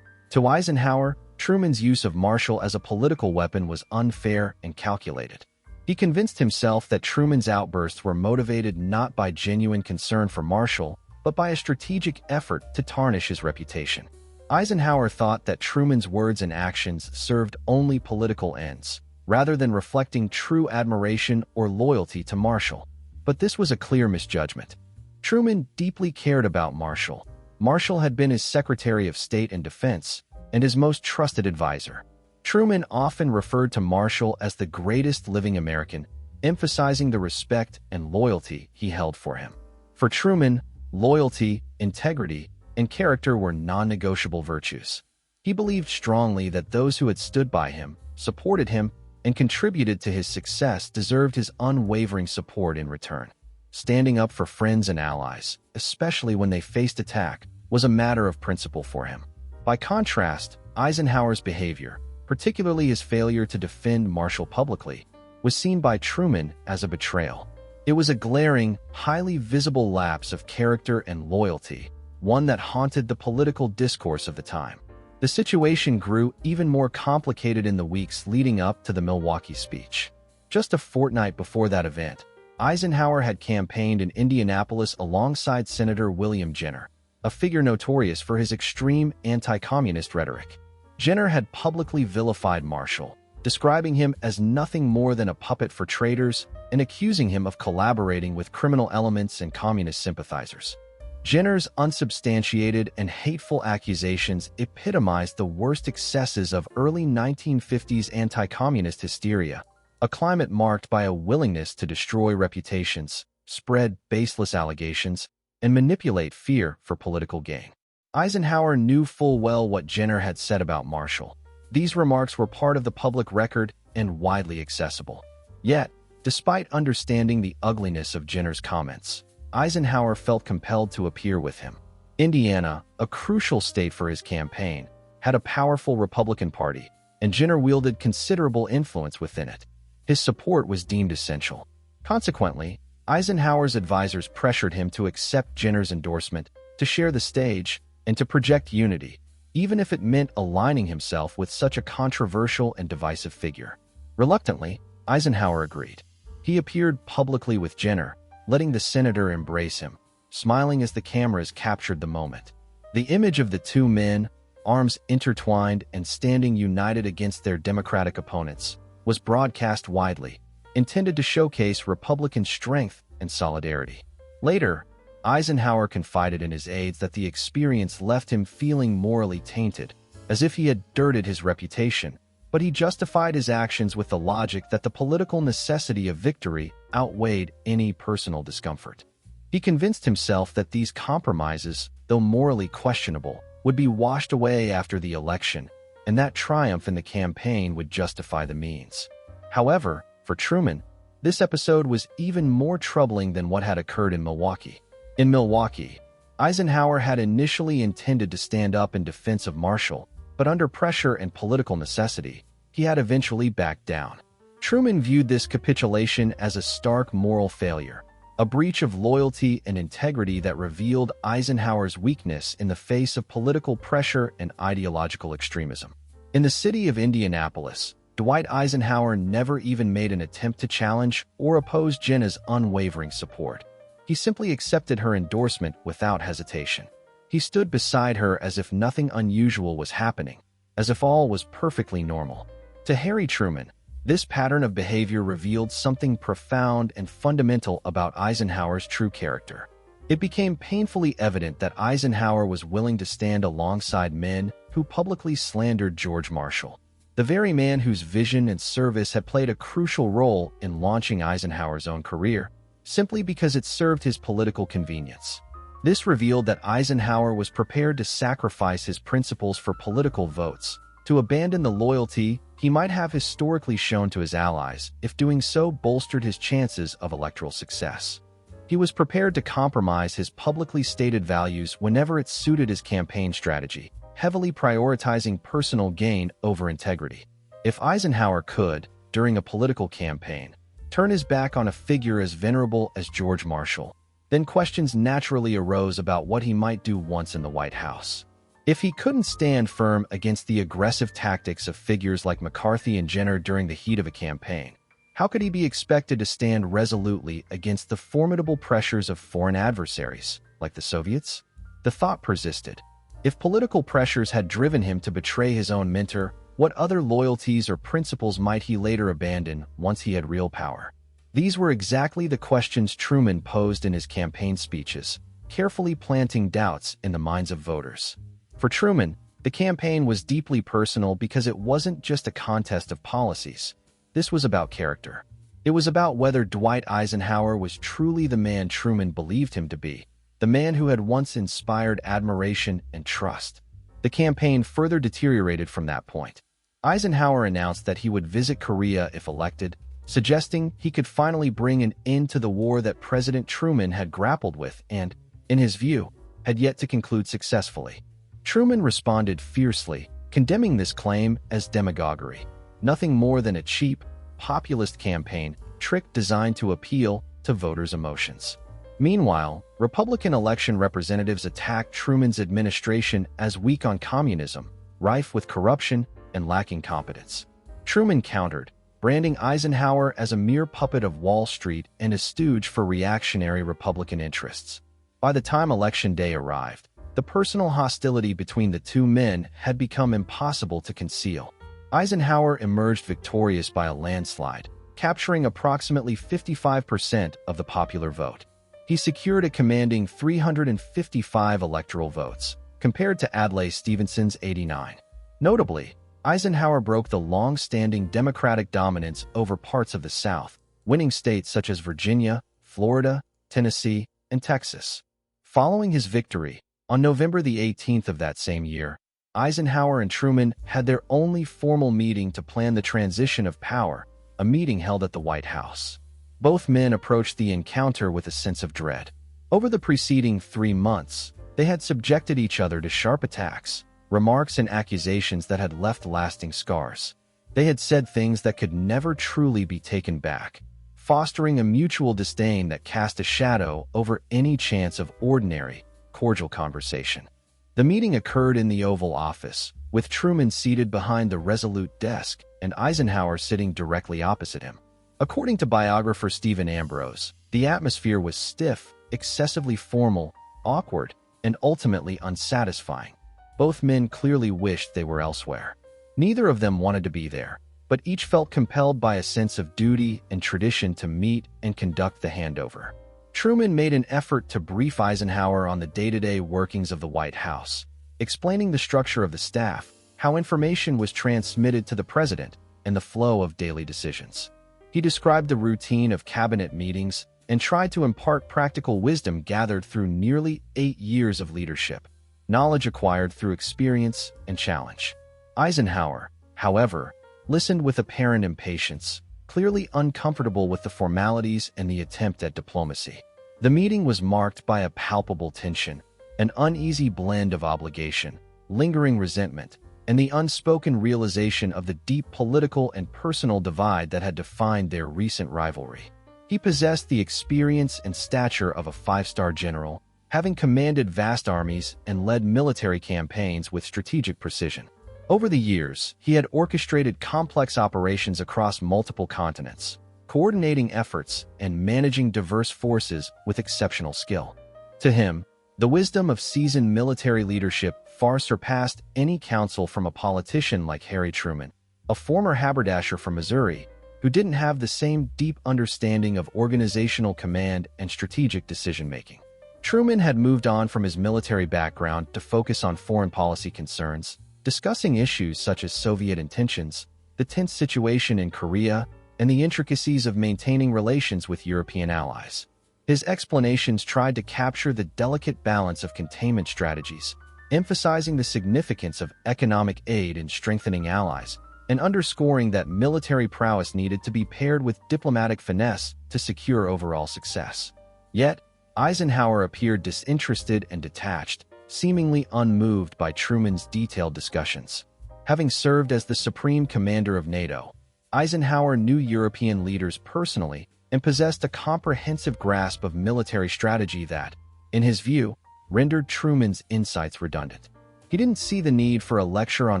To Eisenhower, Truman's use of Marshall as a political weapon was unfair and calculated. He convinced himself that Truman's outbursts were motivated not by genuine concern for Marshall, but by a strategic effort to tarnish his reputation. Eisenhower thought that Truman's words and actions served only political ends, rather than reflecting true admiration or loyalty to Marshall. But this was a clear misjudgment. Truman deeply cared about Marshall. Marshall had been his Secretary of State and Defense, and his most trusted advisor. Truman often referred to Marshall as the greatest living American, emphasizing the respect and loyalty he held for him. For Truman, loyalty, integrity, and character were non-negotiable virtues. He believed strongly that those who had stood by him, supported him, and contributed to his success deserved his unwavering support in return. Standing up for friends and allies, especially when they faced attack, was a matter of principle for him. By contrast, Eisenhower's behavior, particularly his failure to defend Marshall publicly, was seen by Truman as a betrayal. It was a glaring, highly visible lapse of character and loyalty, one that haunted the political discourse of the time. The situation grew even more complicated in the weeks leading up to the Milwaukee speech. Just a fortnight before that event, Eisenhower had campaigned in Indianapolis alongside Senator William Jenner, a figure notorious for his extreme anti-communist rhetoric. Jenner had publicly vilified Marshall, describing him as nothing more than a puppet for traitors and accusing him of collaborating with criminal elements and communist sympathizers. Jenner's unsubstantiated and hateful accusations epitomized the worst excesses of early 1950s anti-communist hysteria, a climate marked by a willingness to destroy reputations, spread baseless allegations, and manipulate fear for political gain. Eisenhower knew full well what Jenner had said about Marshall. These remarks were part of the public record and widely accessible. Yet, despite understanding the ugliness of Jenner's comments, Eisenhower felt compelled to appear with him. Indiana, a crucial state for his campaign, had a powerful Republican Party, and Jenner wielded considerable influence within it. His support was deemed essential. Consequently, Eisenhower's advisors pressured him to accept Jenner's endorsement, to share the stage, and to project unity, even if it meant aligning himself with such a controversial and divisive figure. Reluctantly, Eisenhower agreed. He appeared publicly with Jenner, letting the senator embrace him, smiling as the cameras captured the moment. The image of the two men, arms intertwined and standing united against their Democratic opponents, was broadcast widely, intended to showcase Republican strength and solidarity. Later, Eisenhower confided in his aides that the experience left him feeling morally tainted, as if he had dirted his reputation, but he justified his actions with the logic that the political necessity of victory outweighed any personal discomfort. He convinced himself that these compromises, though morally questionable, would be washed away after the election, and that triumph in the campaign would justify the means. However, for Truman, this episode was even more troubling than what had occurred in Milwaukee. In Milwaukee, Eisenhower had initially intended to stand up in defense of Marshall, but under pressure and political necessity, he had eventually backed down. Truman viewed this capitulation as a stark moral failure, a breach of loyalty and integrity that revealed Eisenhower's weakness in the face of political pressure and ideological extremism. In the city of Indianapolis, Dwight Eisenhower never even made an attempt to challenge or oppose Jenner's unwavering support. He simply accepted her endorsement without hesitation. He stood beside her as if nothing unusual was happening, as if all was perfectly normal. To Harry Truman, this pattern of behavior revealed something profound and fundamental about Eisenhower's true character. It became painfully evident that Eisenhower was willing to stand alongside men who publicly slandered George Marshall, the very man whose vision and service had played a crucial role in launching Eisenhower's own career, simply because it served his political convenience. This revealed that Eisenhower was prepared to sacrifice his principles for political votes, to abandon the loyalty he might have historically shown to his allies if doing so bolstered his chances of electoral success. He was prepared to compromise his publicly stated values whenever it suited his campaign strategy, heavily prioritizing personal gain over integrity. If Eisenhower could, during a political campaign, turn his back on a figure as venerable as George Marshall, then questions naturally arose about what he might do once in the White House. If he couldn't stand firm against the aggressive tactics of figures like McCarthy and Jenner during the heat of a campaign, how could he be expected to stand resolutely against the formidable pressures of foreign adversaries, like the Soviets? The thought persisted. If political pressures had driven him to betray his own mentor, what other loyalties or principles might he later abandon once he had real power? These were exactly the questions Truman posed in his campaign speeches, carefully planting doubts in the minds of voters. For Truman, the campaign was deeply personal because it wasn't just a contest of policies. This was about character. It was about whether Dwight Eisenhower was truly the man Truman believed him to be, the man who had once inspired admiration and trust. The campaign further deteriorated from that point. Eisenhower announced that he would visit Korea if elected, suggesting he could finally bring an end to the war that President Truman had grappled with and, in his view, had yet to conclude successfully. Truman responded fiercely, condemning this claim as demagoguery, nothing more than a cheap, populist campaign trick designed to appeal to voters' emotions. Meanwhile, Republican election representatives attacked Truman's administration as weak on communism, rife with corruption, and lacking competence. Truman countered, branding Eisenhower as a mere puppet of Wall Street and a stooge for reactionary Republican interests. By the time Election Day arrived, the personal hostility between the two men had become impossible to conceal. Eisenhower emerged victorious by a landslide, capturing approximately 55% of the popular vote. He secured a commanding 355 electoral votes, compared to Adlai Stevenson's 89. Notably, Eisenhower broke the long-standing Democratic dominance over parts of the South, winning states such as Virginia, Florida, Tennessee, and Texas. Following his victory, on November the 18th of that same year, Eisenhower and Truman had their only formal meeting to plan the transition of power, a meeting held at the White House. Both men approached the encounter with a sense of dread. Over the preceding 3 months, they had subjected each other to sharp attacks, remarks and accusations that had left lasting scars. They had said things that could never truly be taken back, fostering a mutual disdain that cast a shadow over any chance of ordinary, cordial conversation. The meeting occurred in the Oval Office, with Truman seated behind the resolute desk and Eisenhower sitting directly opposite him. According to biographer Stephen Ambrose, the atmosphere was stiff, excessively formal, awkward, and ultimately unsatisfying. Both men clearly wished they were elsewhere. Neither of them wanted to be there, but each felt compelled by a sense of duty and tradition to meet and conduct the handover. Truman made an effort to brief Eisenhower on the day-to-day workings of the White House, explaining the structure of the staff, how information was transmitted to the president, and the flow of daily decisions. He described the routine of cabinet meetings and tried to impart practical wisdom gathered through nearly 8 years of leadership, knowledge acquired through experience and challenge. Eisenhower, however, listened with apparent impatience, clearly uncomfortable with the formalities and the attempt at diplomacy. The meeting was marked by a palpable tension, an uneasy blend of obligation, lingering resentment, and the unspoken realization of the deep political and personal divide that had defined their recent rivalry. He possessed the experience and stature of a 5-star general, having commanded vast armies and led military campaigns with strategic precision. Over the years, he had orchestrated complex operations across multiple continents, coordinating efforts and managing diverse forces with exceptional skill. To him, the wisdom of seasoned military leadership far surpassed any counsel from a politician like Harry Truman, a former haberdasher from Missouri, who didn't have the same deep understanding of organizational command and strategic decision-making. Truman had moved on from his military background to focus on foreign policy concerns, discussing issues such as Soviet intentions, the tense situation in Korea, and the intricacies of maintaining relations with European allies. His explanations tried to capture the delicate balance of containment strategies, emphasizing the significance of economic aid in strengthening allies, and underscoring that military prowess needed to be paired with diplomatic finesse to secure overall success. Yet, Eisenhower appeared disinterested and detached, seemingly unmoved by Truman's detailed discussions. Having served as the supreme commander of NATO, Eisenhower knew European leaders personally and possessed a comprehensive grasp of military strategy that, in his view, rendered Truman's insights redundant. He didn't see the need for a lecture on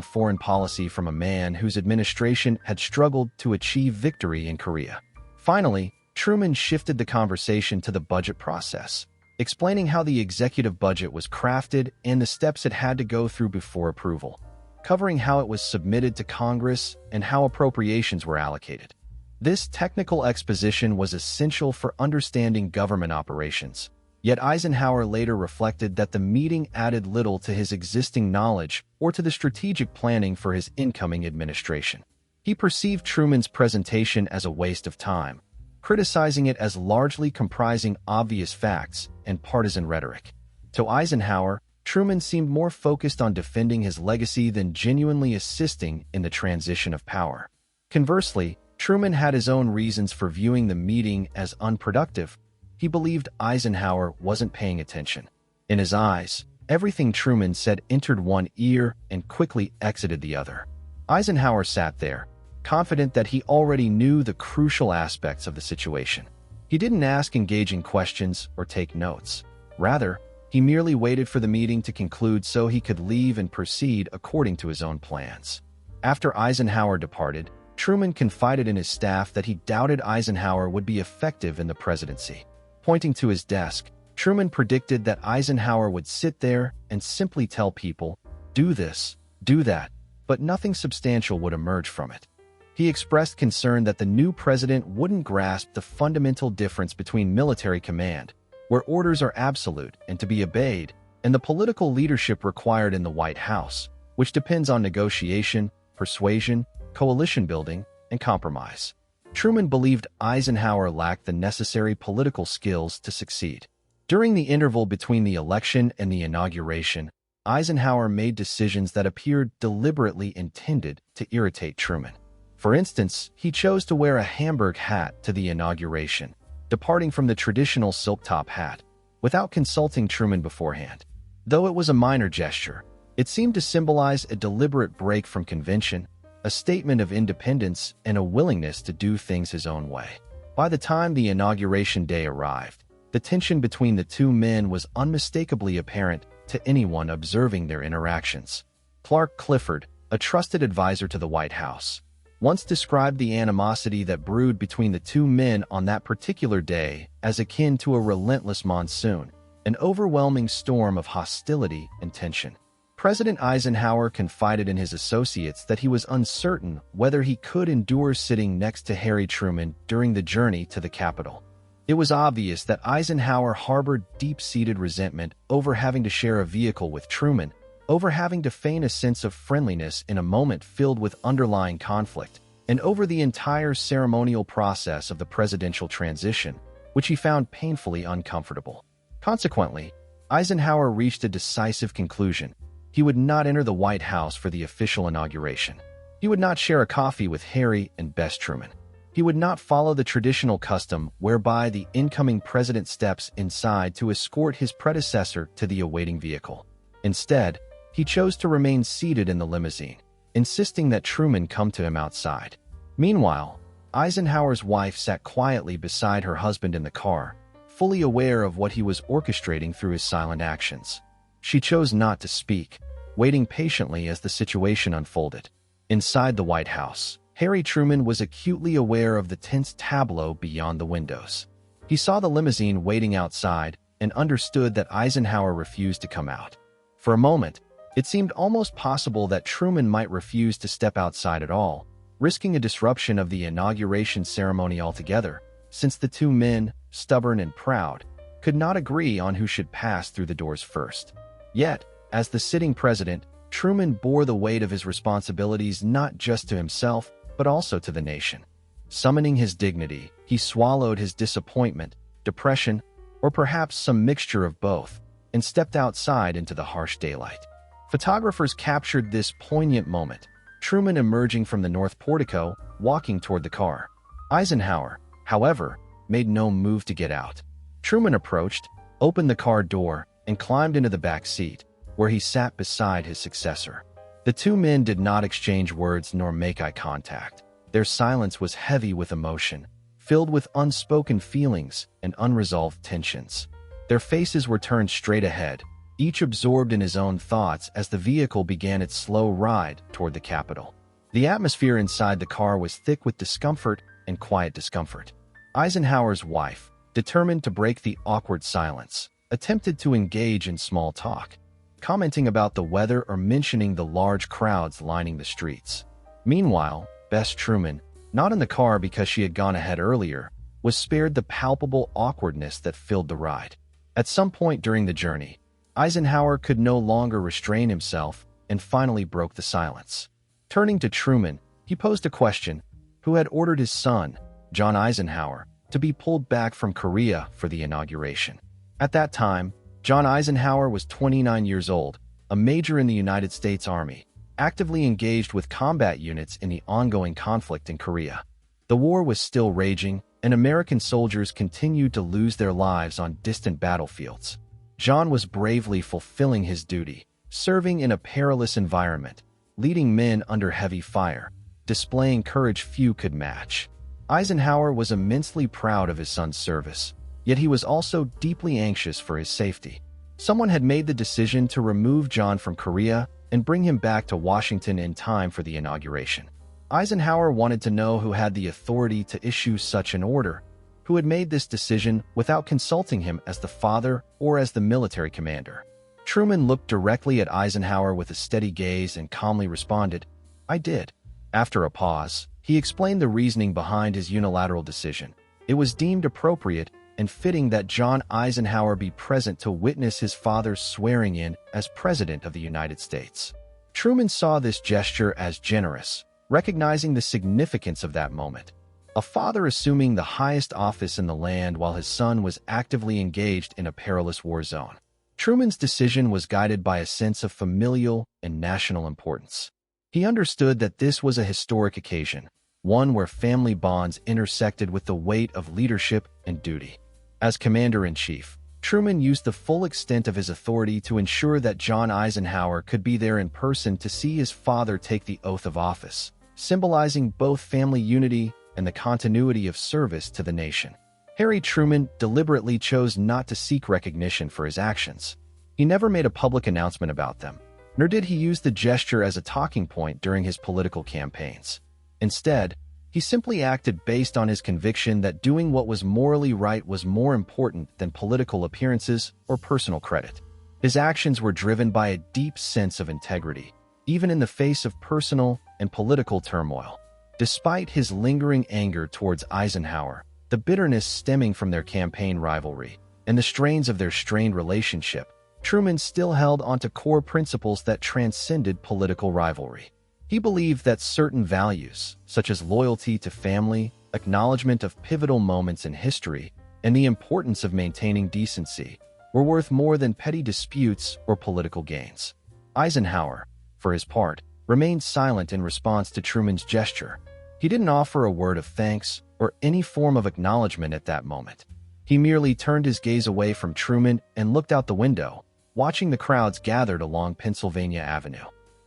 foreign policy from a man whose administration had struggled to achieve victory in Korea. Finally, Truman shifted the conversation to the budget process, explaining how the executive budget was crafted and the steps it had to go through before approval, covering how it was submitted to Congress and how appropriations were allocated. This technical exposition was essential for understanding government operations, yet Eisenhower later reflected that the meeting added little to his existing knowledge or to the strategic planning for his incoming administration. He perceived Truman's presentation as a waste of time, criticizing it as largely comprising obvious facts and partisan rhetoric. To Eisenhower, Truman seemed more focused on defending his legacy than genuinely assisting in the transition of power. Conversely, Truman had his own reasons for viewing the meeting as unproductive. He believed Eisenhower wasn't paying attention. In his eyes, everything Truman said entered one ear and quickly exited the other. Eisenhower sat there, confident that he already knew the crucial aspects of the situation. He didn't ask engaging questions or take notes. Rather, he merely waited for the meeting to conclude so he could leave and proceed according to his own plans. After Eisenhower departed, Truman confided in his staff that he doubted Eisenhower would be effective in the presidency. Pointing to his desk, Truman predicted that Eisenhower would sit there and simply tell people, "Do this, do that," but nothing substantial would emerge from it. He expressed concern that the new president wouldn't grasp the fundamental difference between military command, where orders are absolute and to be obeyed, and the political leadership required in the White House, which depends on negotiation, persuasion, coalition building, and compromise. Truman believed Eisenhower lacked the necessary political skills to succeed. During the interval between the election and the inauguration, Eisenhower made decisions that appeared deliberately intended to irritate Truman. For instance, he chose to wear a Hamburg hat to the inauguration, departing from the traditional silk top hat, without consulting Truman beforehand. Though it was a minor gesture, it seemed to symbolize a deliberate break from convention, a statement of independence, and a willingness to do things his own way. By the time the inauguration day arrived, the tension between the two men was unmistakably apparent to anyone observing their interactions. Clark Clifford, a trusted advisor to the White House, once described the animosity that brewed between the two men on that particular day as akin to a relentless monsoon, an overwhelming storm of hostility and tension. President Eisenhower confided in his associates that he was uncertain whether he could endure sitting next to Harry Truman during the journey to the Capitol. It was obvious that Eisenhower harbored deep-seated resentment over having to share a vehicle with Truman, over having to feign a sense of friendliness in a moment filled with underlying conflict, and over the entire ceremonial process of the presidential transition, which he found painfully uncomfortable. Consequently, Eisenhower reached a decisive conclusion. He would not enter the White House for the official inauguration. He would not share a coffee with Harry and Bess Truman. He would not follow the traditional custom whereby the incoming president steps inside to escort his predecessor to the awaiting vehicle. Instead, he chose to remain seated in the limousine, insisting that Truman come to him outside. Meanwhile, Eisenhower's wife sat quietly beside her husband in the car, fully aware of what he was orchestrating through his silent actions. She chose not to speak, waiting patiently as the situation unfolded. Inside the White House, Harry Truman was acutely aware of the tense tableau beyond the windows. He saw the limousine waiting outside and understood that Eisenhower refused to come out. For a moment, it seemed almost possible that Truman might refuse to step outside at all, risking a disruption of the inauguration ceremony altogether, since the two men, stubborn and proud, could not agree on who should pass through the doors first. Yet, as the sitting president, Truman bore the weight of his responsibilities not just to himself, but also to the nation. Summoning his dignity, he swallowed his disappointment, depression, or perhaps some mixture of both, and stepped outside into the harsh daylight. Photographers captured this poignant moment, Truman emerging from the north portico, walking toward the car. Eisenhower, however, made no move to get out. Truman approached, opened the car door, and climbed into the back seat, where he sat beside his successor. The two men did not exchange words nor make eye contact. Their silence was heavy with emotion, filled with unspoken feelings and unresolved tensions. Their faces were turned straight ahead, each absorbed in his own thoughts as the vehicle began its slow ride toward the Capitol. The atmosphere inside the car was thick with discomfort and quiet discomfort. Eisenhower's wife, determined to break the awkward silence, attempted to engage in small talk, commenting about the weather or mentioning the large crowds lining the streets. Meanwhile, Bess Truman, not in the car because she had gone ahead earlier, was spared the palpable awkwardness that filled the ride. At some point during the journey, Eisenhower could no longer restrain himself and finally broke the silence. Turning to Truman, he posed a question: who had ordered his son, John Eisenhower, to be pulled back from Korea for the inauguration. At that time, John Eisenhower was 29 years old, a major in the United States Army, actively engaged with combat units in the ongoing conflict in Korea. The war was still raging, and American soldiers continued to lose their lives on distant battlefields. John was bravely fulfilling his duty, serving in a perilous environment, leading men under heavy fire, displaying courage few could match. Eisenhower was immensely proud of his son's service, yet he was also deeply anxious for his safety. Someone had made the decision to remove John from Korea and bring him back to Washington in time for the inauguration. Eisenhower wanted to know who had the authority to issue such an order, who had made this decision without consulting him as the father or as the military commander. Truman looked directly at Eisenhower with a steady gaze and calmly responded, I did. After a pause, he explained the reasoning behind his unilateral decision. It was deemed appropriate and fitting that John Eisenhower be present to witness his father's swearing in as President of the United States. Truman saw this gesture as generous, recognizing the significance of that moment. A father assuming the highest office in the land while his son was actively engaged in a perilous war zone. Truman's decision was guided by a sense of familial and national importance. He understood that this was a historic occasion, one where family bonds intersected with the weight of leadership and duty. As Commander-in-Chief, Truman used the full extent of his authority to ensure that John Eisenhower could be there in person to see his father take the oath of office, symbolizing both family unity and the continuity of service to the nation. Harry Truman deliberately chose not to seek recognition for his actions. He never made a public announcement about them, nor did he use the gesture as a talking point during his political campaigns. Instead, he simply acted based on his conviction that doing what was morally right was more important than political appearances or personal credit. His actions were driven by a deep sense of integrity, even in the face of personal and political turmoil. Despite his lingering anger towards Eisenhower, the bitterness stemming from their campaign rivalry, and the strains of their strained relationship, Truman still held onto core principles that transcended political rivalry. He believed that certain values, such as loyalty to family, acknowledgement of pivotal moments in history, and the importance of maintaining decency, were worth more than petty disputes or political gains. Eisenhower, for his part, remained silent in response to Truman's gesture. He didn't offer a word of thanks or any form of acknowledgement at that moment. He merely turned his gaze away from Truman and looked out the window, watching the crowds gathered along Pennsylvania Avenue.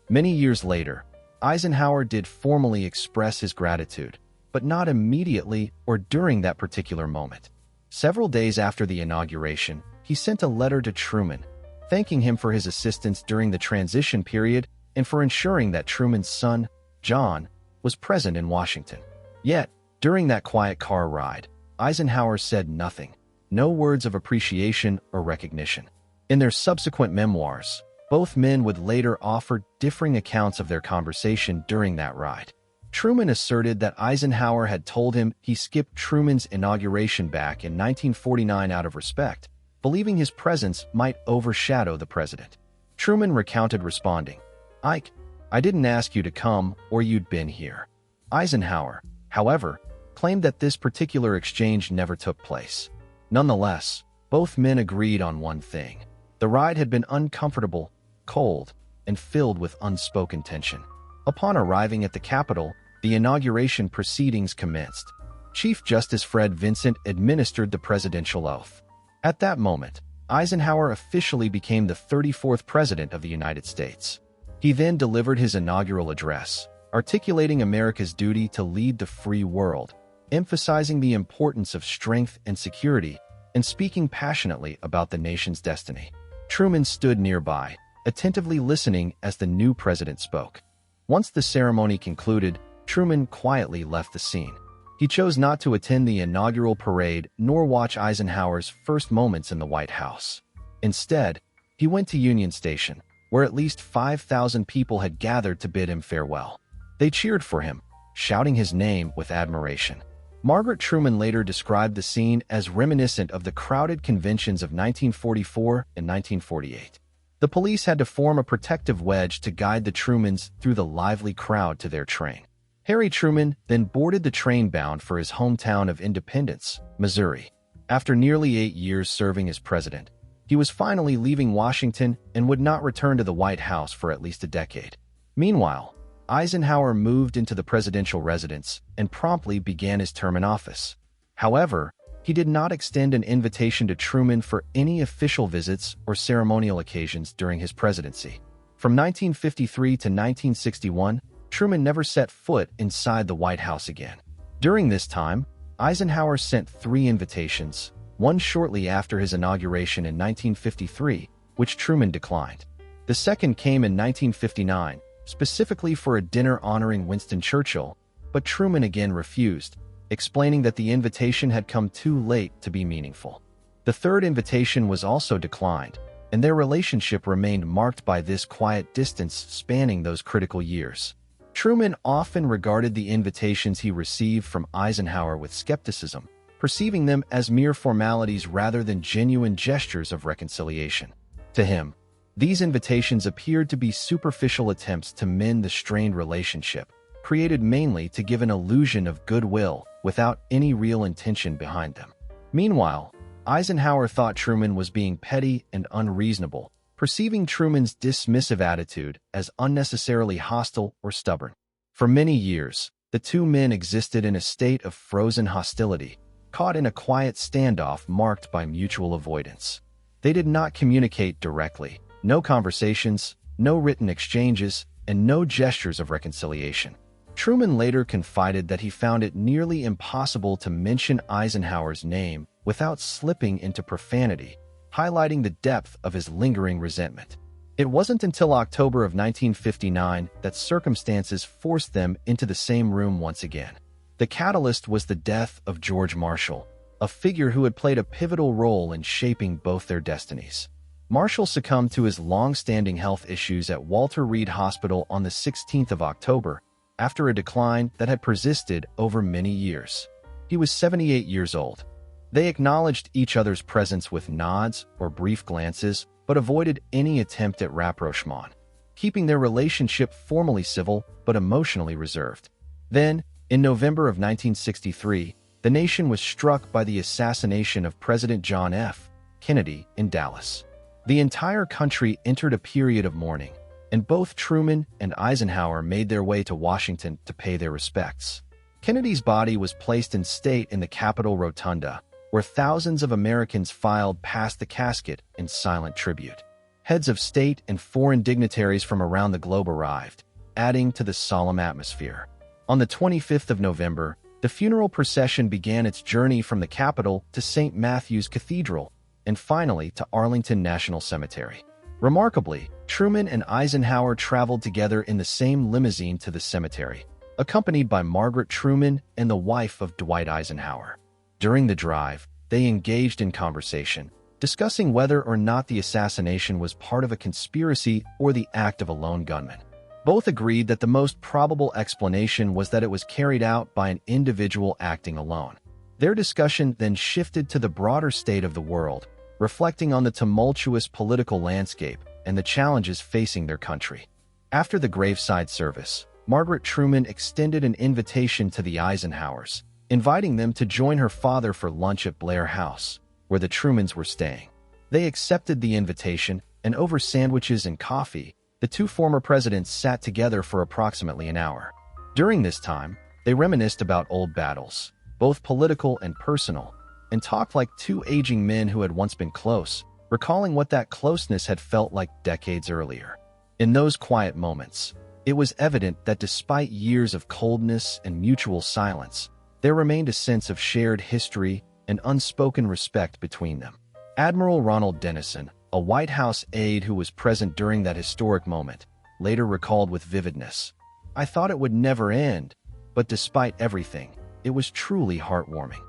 Many years later, Eisenhower did formally express his gratitude, but not immediately or during that particular moment. Several days after the inauguration, he sent a letter to Truman, thanking him for his assistance during the transition period and for ensuring that Truman's son, John, was present in Washington. Yet, during that quiet car ride, Eisenhower said nothing, no words of appreciation or recognition. In their subsequent memoirs, both men would later offer differing accounts of their conversation during that ride. Truman asserted that Eisenhower had told him he skipped Truman's inauguration back in 1949 out of respect, believing his presence might overshadow the president. Truman recounted responding, "Ike, I didn't ask you to come or you'd been here." Eisenhower, however, claimed that this particular exchange never took place. Nonetheless, both men agreed on one thing. The ride had been uncomfortable, cold, and filled with unspoken tension. Upon arriving at the Capitol, the inauguration proceedings commenced. Chief Justice Fred Vincent administered the presidential oath. At that moment, Eisenhower officially became the 34th President of the United States. He then delivered his inaugural address, articulating America's duty to lead the free world, emphasizing the importance of strength and security, and speaking passionately about the nation's destiny. Truman stood nearby, attentively listening as the new president spoke. Once the ceremony concluded, Truman quietly left the scene. He chose not to attend the inaugural parade nor watch Eisenhower's first moments in the White House. Instead, he went to Union Station, where at least 5,000 people had gathered to bid him farewell. They cheered for him, shouting his name with admiration. Margaret Truman later described the scene as reminiscent of the crowded conventions of 1944 and 1948. The police had to form a protective wedge to guide the Trumans through the lively crowd to their train. Harry Truman then boarded the train bound for his hometown of Independence, Missouri. After nearly 8 years serving as president, he was finally leaving Washington and would not return to the White House for at least a decade. Meanwhile, Eisenhower moved into the presidential residence and promptly began his term in office. However, he did not extend an invitation to Truman for any official visits or ceremonial occasions during his presidency. From 1953 to 1961, Truman never set foot inside the White House again. During this time, Eisenhower sent 3 invitations, one shortly after his inauguration in 1953, which Truman declined. The second came in 1959, specifically for a dinner honoring Winston Churchill, but Truman again refused, explaining that the invitation had come too late to be meaningful. The third invitation was also declined, and their relationship remained marked by this quiet distance spanning those critical years. Truman often regarded the invitations he received from Eisenhower with skepticism, perceiving them as mere formalities rather than genuine gestures of reconciliation. To him, these invitations appeared to be superficial attempts to mend the strained relationship, created mainly to give an illusion of goodwill without any real intention behind them. Meanwhile, Eisenhower thought Truman was being petty and unreasonable, perceiving Truman's dismissive attitude as unnecessarily hostile or stubborn. For many years, the two men existed in a state of frozen hostility, caught in a quiet standoff marked by mutual avoidance. They did not communicate directly. No conversations, no written exchanges, and no gestures of reconciliation. Truman later confided that he found it nearly impossible to mention Eisenhower's name without slipping into profanity, highlighting the depth of his lingering resentment. It wasn't until October of 1959 that circumstances forced them into the same room once again. The catalyst was the death of George Marshall, a figure who had played a pivotal role in shaping both their destinies. Marshall succumbed to his long-standing health issues at Walter Reed Hospital on the 16th of October, after a decline that had persisted over many years. He was 78 years old. They acknowledged each other's presence with nods or brief glances, but avoided any attempt at rapprochement, keeping their relationship formally civil but emotionally reserved. Then, in November of 1963, the nation was struck by the assassination of President John F. Kennedy in Dallas. The entire country entered a period of mourning, and both Truman and Eisenhower made their way to Washington to pay their respects. Kennedy's body was placed in state in the Capitol Rotunda, where thousands of Americans filed past the casket in silent tribute. Heads of state and foreign dignitaries from around the globe arrived, adding to the solemn atmosphere. On the 25th of November, the funeral procession began its journey from the Capitol to St. Matthew's Cathedral, and finally to Arlington National Cemetery. Remarkably, Truman and Eisenhower traveled together in the same limousine to the cemetery, accompanied by Margaret Truman and the wife of Dwight Eisenhower. During the drive, they engaged in conversation, discussing whether or not the assassination was part of a conspiracy or the act of a lone gunman. Both agreed that the most probable explanation was that it was carried out by an individual acting alone. Their discussion then shifted to the broader state of the world, reflecting on the tumultuous political landscape and the challenges facing their country. After the graveside service, Margaret Truman extended an invitation to the Eisenhowers, inviting them to join her father for lunch at Blair House, where the Trumans were staying. They accepted the invitation, and over sandwiches and coffee, the two former presidents sat together for approximately an hour. During this time, they reminisced about old battles, both political and personal, and talked like two aging men who had once been close, recalling what that closeness had felt like decades earlier. In those quiet moments, it was evident that despite years of coldness and mutual silence, there remained a sense of shared history and unspoken respect between them. Admiral Ronald Dennison, a White House aide who was present during that historic moment, later recalled with vividness, "I thought it would never end, but despite everything, it was truly heartwarming."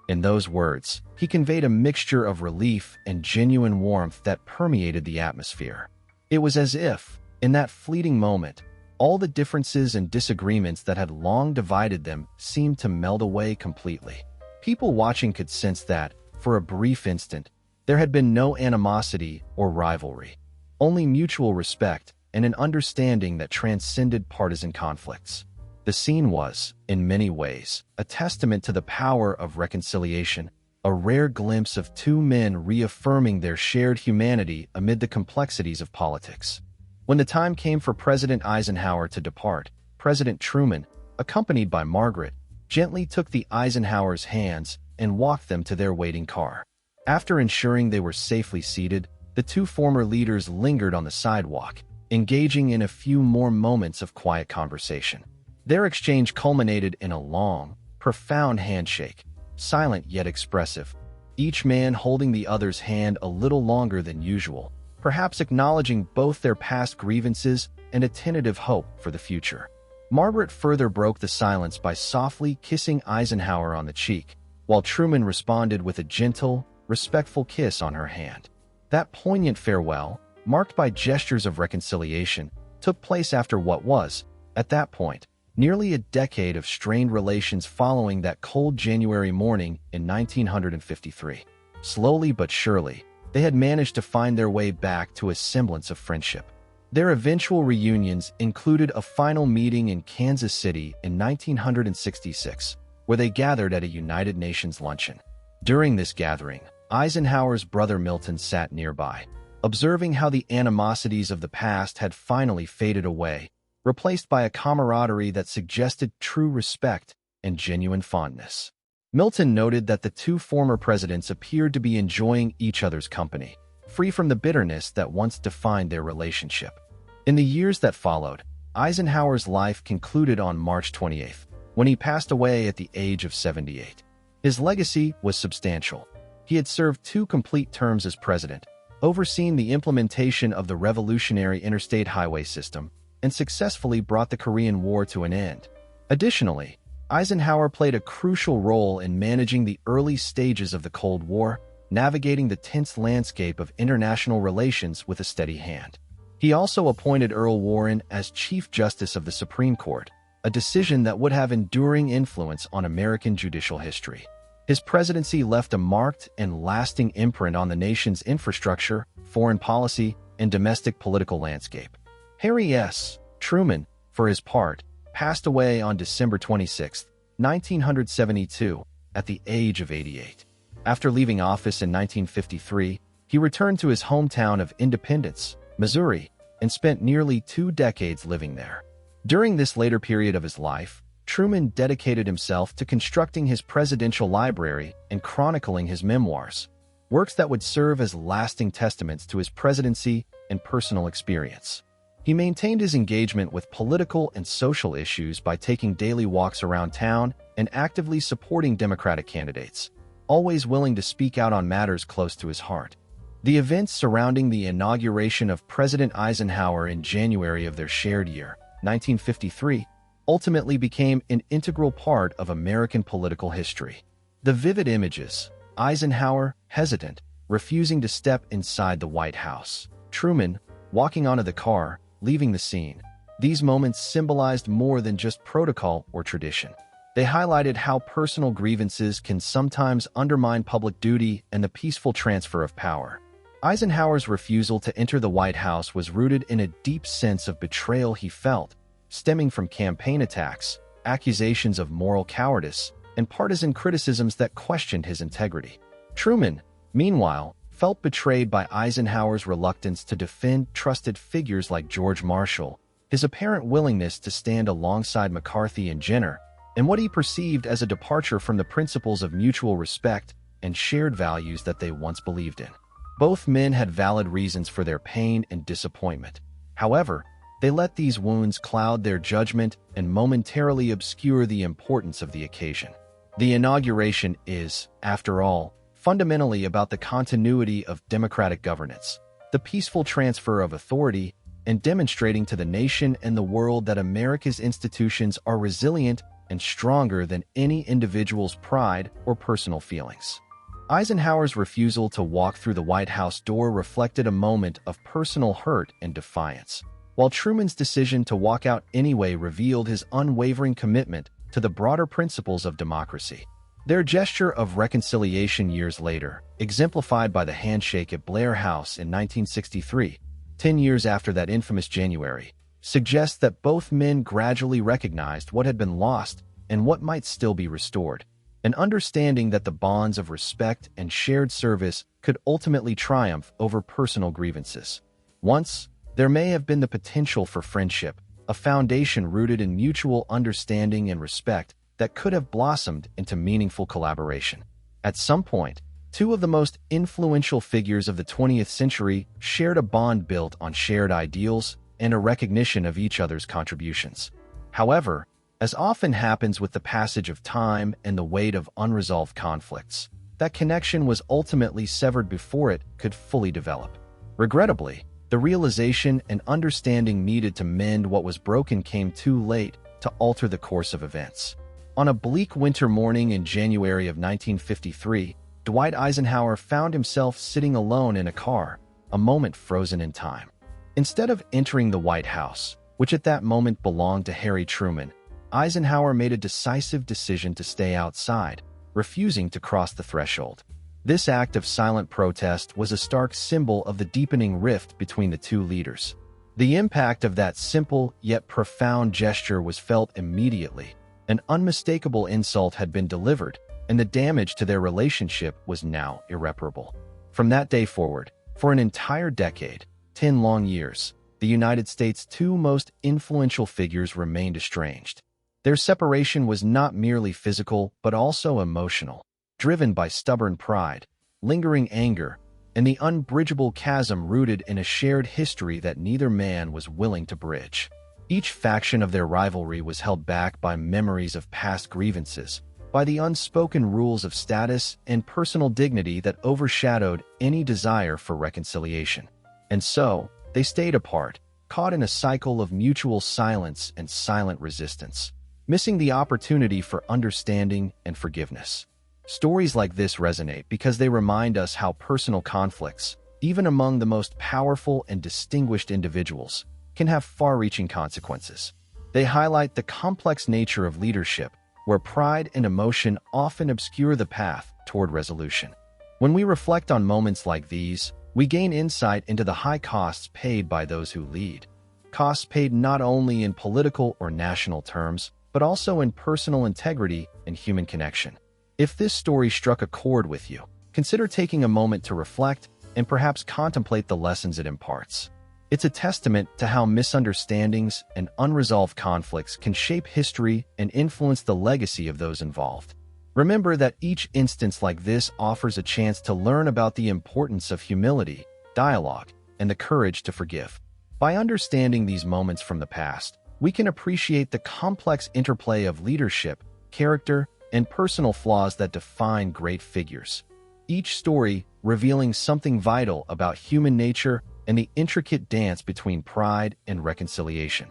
In those words, he conveyed a mixture of relief and genuine warmth that permeated the atmosphere. It was as if, in that fleeting moment, all the differences and disagreements that had long divided them seemed to meld away completely. People watching could sense that, for a brief instant, there had been no animosity or rivalry, only mutual respect and an understanding that transcended partisan conflicts. The scene was, in many ways, a testament to the power of reconciliation, a rare glimpse of two men reaffirming their shared humanity amid the complexities of politics. When the time came for President Eisenhower to depart, President Truman, accompanied by Margaret, gently took the Eisenhowers' hands and walked them to their waiting car. After ensuring they were safely seated, the two former leaders lingered on the sidewalk, engaging in a few more moments of quiet conversation. Their exchange culminated in a long, profound handshake, silent yet expressive, each man holding the other's hand a little longer than usual, perhaps acknowledging both their past grievances and a tentative hope for the future. Margaret further broke the silence by softly kissing Eisenhower on the cheek, while Truman responded with a gentle, respectful kiss on her hand. That poignant farewell, marked by gestures of reconciliation, took place after what was, At that point, nearly a decade of strained relations following that cold January morning in 1953. Slowly but surely, they had managed to find their way back to a semblance of friendship. Their eventual reunions included a final meeting in Kansas City in 1966, where they gathered at a United Nations luncheon. During this gathering, Eisenhower's brother Milton sat nearby, observing how the animosities of the past had finally faded away, replaced by a camaraderie that suggested true respect and genuine fondness. Milton noted that the two former presidents appeared to be enjoying each other's company, free from the bitterness that once defined their relationship. In the years that followed, Eisenhower's life concluded on March 28, when he passed away at the age of 78. His legacy was substantial. He had served 2 complete terms as president, overseeing the implementation of the revolutionary interstate highway system, and successfully brought the Korean War to an end. Additionally, Eisenhower played a crucial role in managing the early stages of the Cold War, navigating the tense landscape of international relations with a steady hand. He also appointed Earl Warren as Chief Justice of the Supreme Court, a decision that would have enduring influence on American judicial history. His presidency left a marked and lasting imprint on the nation's infrastructure, foreign policy, and domestic political landscape. Harry S. Truman, for his part, passed away on December 26, 1972, at the age of 88. After leaving office in 1953, he returned to his hometown of Independence, Missouri, and spent nearly 2 decades living there. During this later period of his life, Truman dedicated himself to constructing his presidential library and chronicling his memoirs, works that would serve as lasting testaments to his presidency and personal experience. He maintained his engagement with political and social issues by taking daily walks around town and actively supporting Democratic candidates, always willing to speak out on matters close to his heart. The events surrounding the inauguration of President Eisenhower in January of their shared year, 1953, ultimately became an integral part of American political history. The vivid images, Eisenhower, hesitant, refusing to step inside the White House, Truman, walking onto the car, leaving the scene. These moments symbolized more than just protocol or tradition. They highlighted how personal grievances can sometimes undermine public duty and the peaceful transfer of power. Eisenhower's refusal to enter the White House was rooted in a deep sense of betrayal he felt, stemming from campaign attacks, accusations of moral cowardice, and partisan criticisms that questioned his integrity. Truman, meanwhile, felt betrayed by Eisenhower's reluctance to defend trusted figures like George Marshall, his apparent willingness to stand alongside McCarthy and Jenner, and what he perceived as a departure from the principles of mutual respect and shared values that they once believed in. Both men had valid reasons for their pain and disappointment. However, they let these wounds cloud their judgment and momentarily obscure the importance of the occasion. The inauguration is, after all, fundamentally about the continuity of democratic governance, the peaceful transfer of authority, and demonstrating to the nation and the world that America's institutions are resilient and stronger than any individual's pride or personal feelings. Eisenhower's refusal to walk through the White House door reflected a moment of personal hurt and defiance, while Truman's decision to walk out anyway revealed his unwavering commitment to the broader principles of democracy. Their gesture of reconciliation years later, exemplified by the handshake at Blair House in 1963, 10 years after that infamous January, suggests that both men gradually recognized what had been lost and what might still be restored, an understanding that the bonds of respect and shared service could ultimately triumph over personal grievances. Once, there may have been the potential for friendship, a foundation rooted in mutual understanding and respect that could have blossomed into meaningful collaboration. At some point, 2 of the most influential figures of the 20th century shared a bond built on shared ideals and a recognition of each other's contributions. However, as often happens with the passage of time and the weight of unresolved conflicts, that connection was ultimately severed before it could fully develop. Regrettably, the realization and understanding needed to mend what was broken came too late to alter the course of events. On a bleak winter morning in January of 1953, Dwight Eisenhower found himself sitting alone in a car, a moment frozen in time. Instead of entering the White House, which at that moment belonged to Harry Truman, Eisenhower made a decisive decision to stay outside, refusing to cross the threshold. This act of silent protest was a stark symbol of the deepening rift between the two leaders. The impact of that simple yet profound gesture was felt immediately. An unmistakable insult had been delivered, and the damage to their relationship was now irreparable. From that day forward, for an entire decade, 10 long years, the United States' two most influential figures remained estranged. Their separation was not merely physical but also emotional, driven by stubborn pride, lingering anger, and the unbridgeable chasm rooted in a shared history that neither man was willing to bridge. Each faction of their rivalry was held back by memories of past grievances, by the unspoken rules of status and personal dignity that overshadowed any desire for reconciliation. And so, they stayed apart, caught in a cycle of mutual silence and silent resistance, missing the opportunity for understanding and forgiveness. Stories like this resonate because they remind us how personal conflicts, even among the most powerful and distinguished individuals, can have far-reaching consequences. They highlight the complex nature of leadership, where pride and emotion often obscure the path toward resolution. When we reflect on moments like these, we gain insight into the high costs paid by those who lead. Costs paid not only in political or national terms, but also in personal integrity and human connection. If this story struck a chord with you, consider taking a moment to reflect and perhaps contemplate the lessons it imparts. It's a testament to how misunderstandings and unresolved conflicts can shape history and influence the legacy of those involved. Remember that each instance like this offers a chance to learn about the importance of humility, dialogue, and the courage to forgive. By understanding these moments from the past, we can appreciate the complex interplay of leadership, character, and personal flaws that define great figures. Each story revealing something vital about human nature and the intricate dance between pride and reconciliation.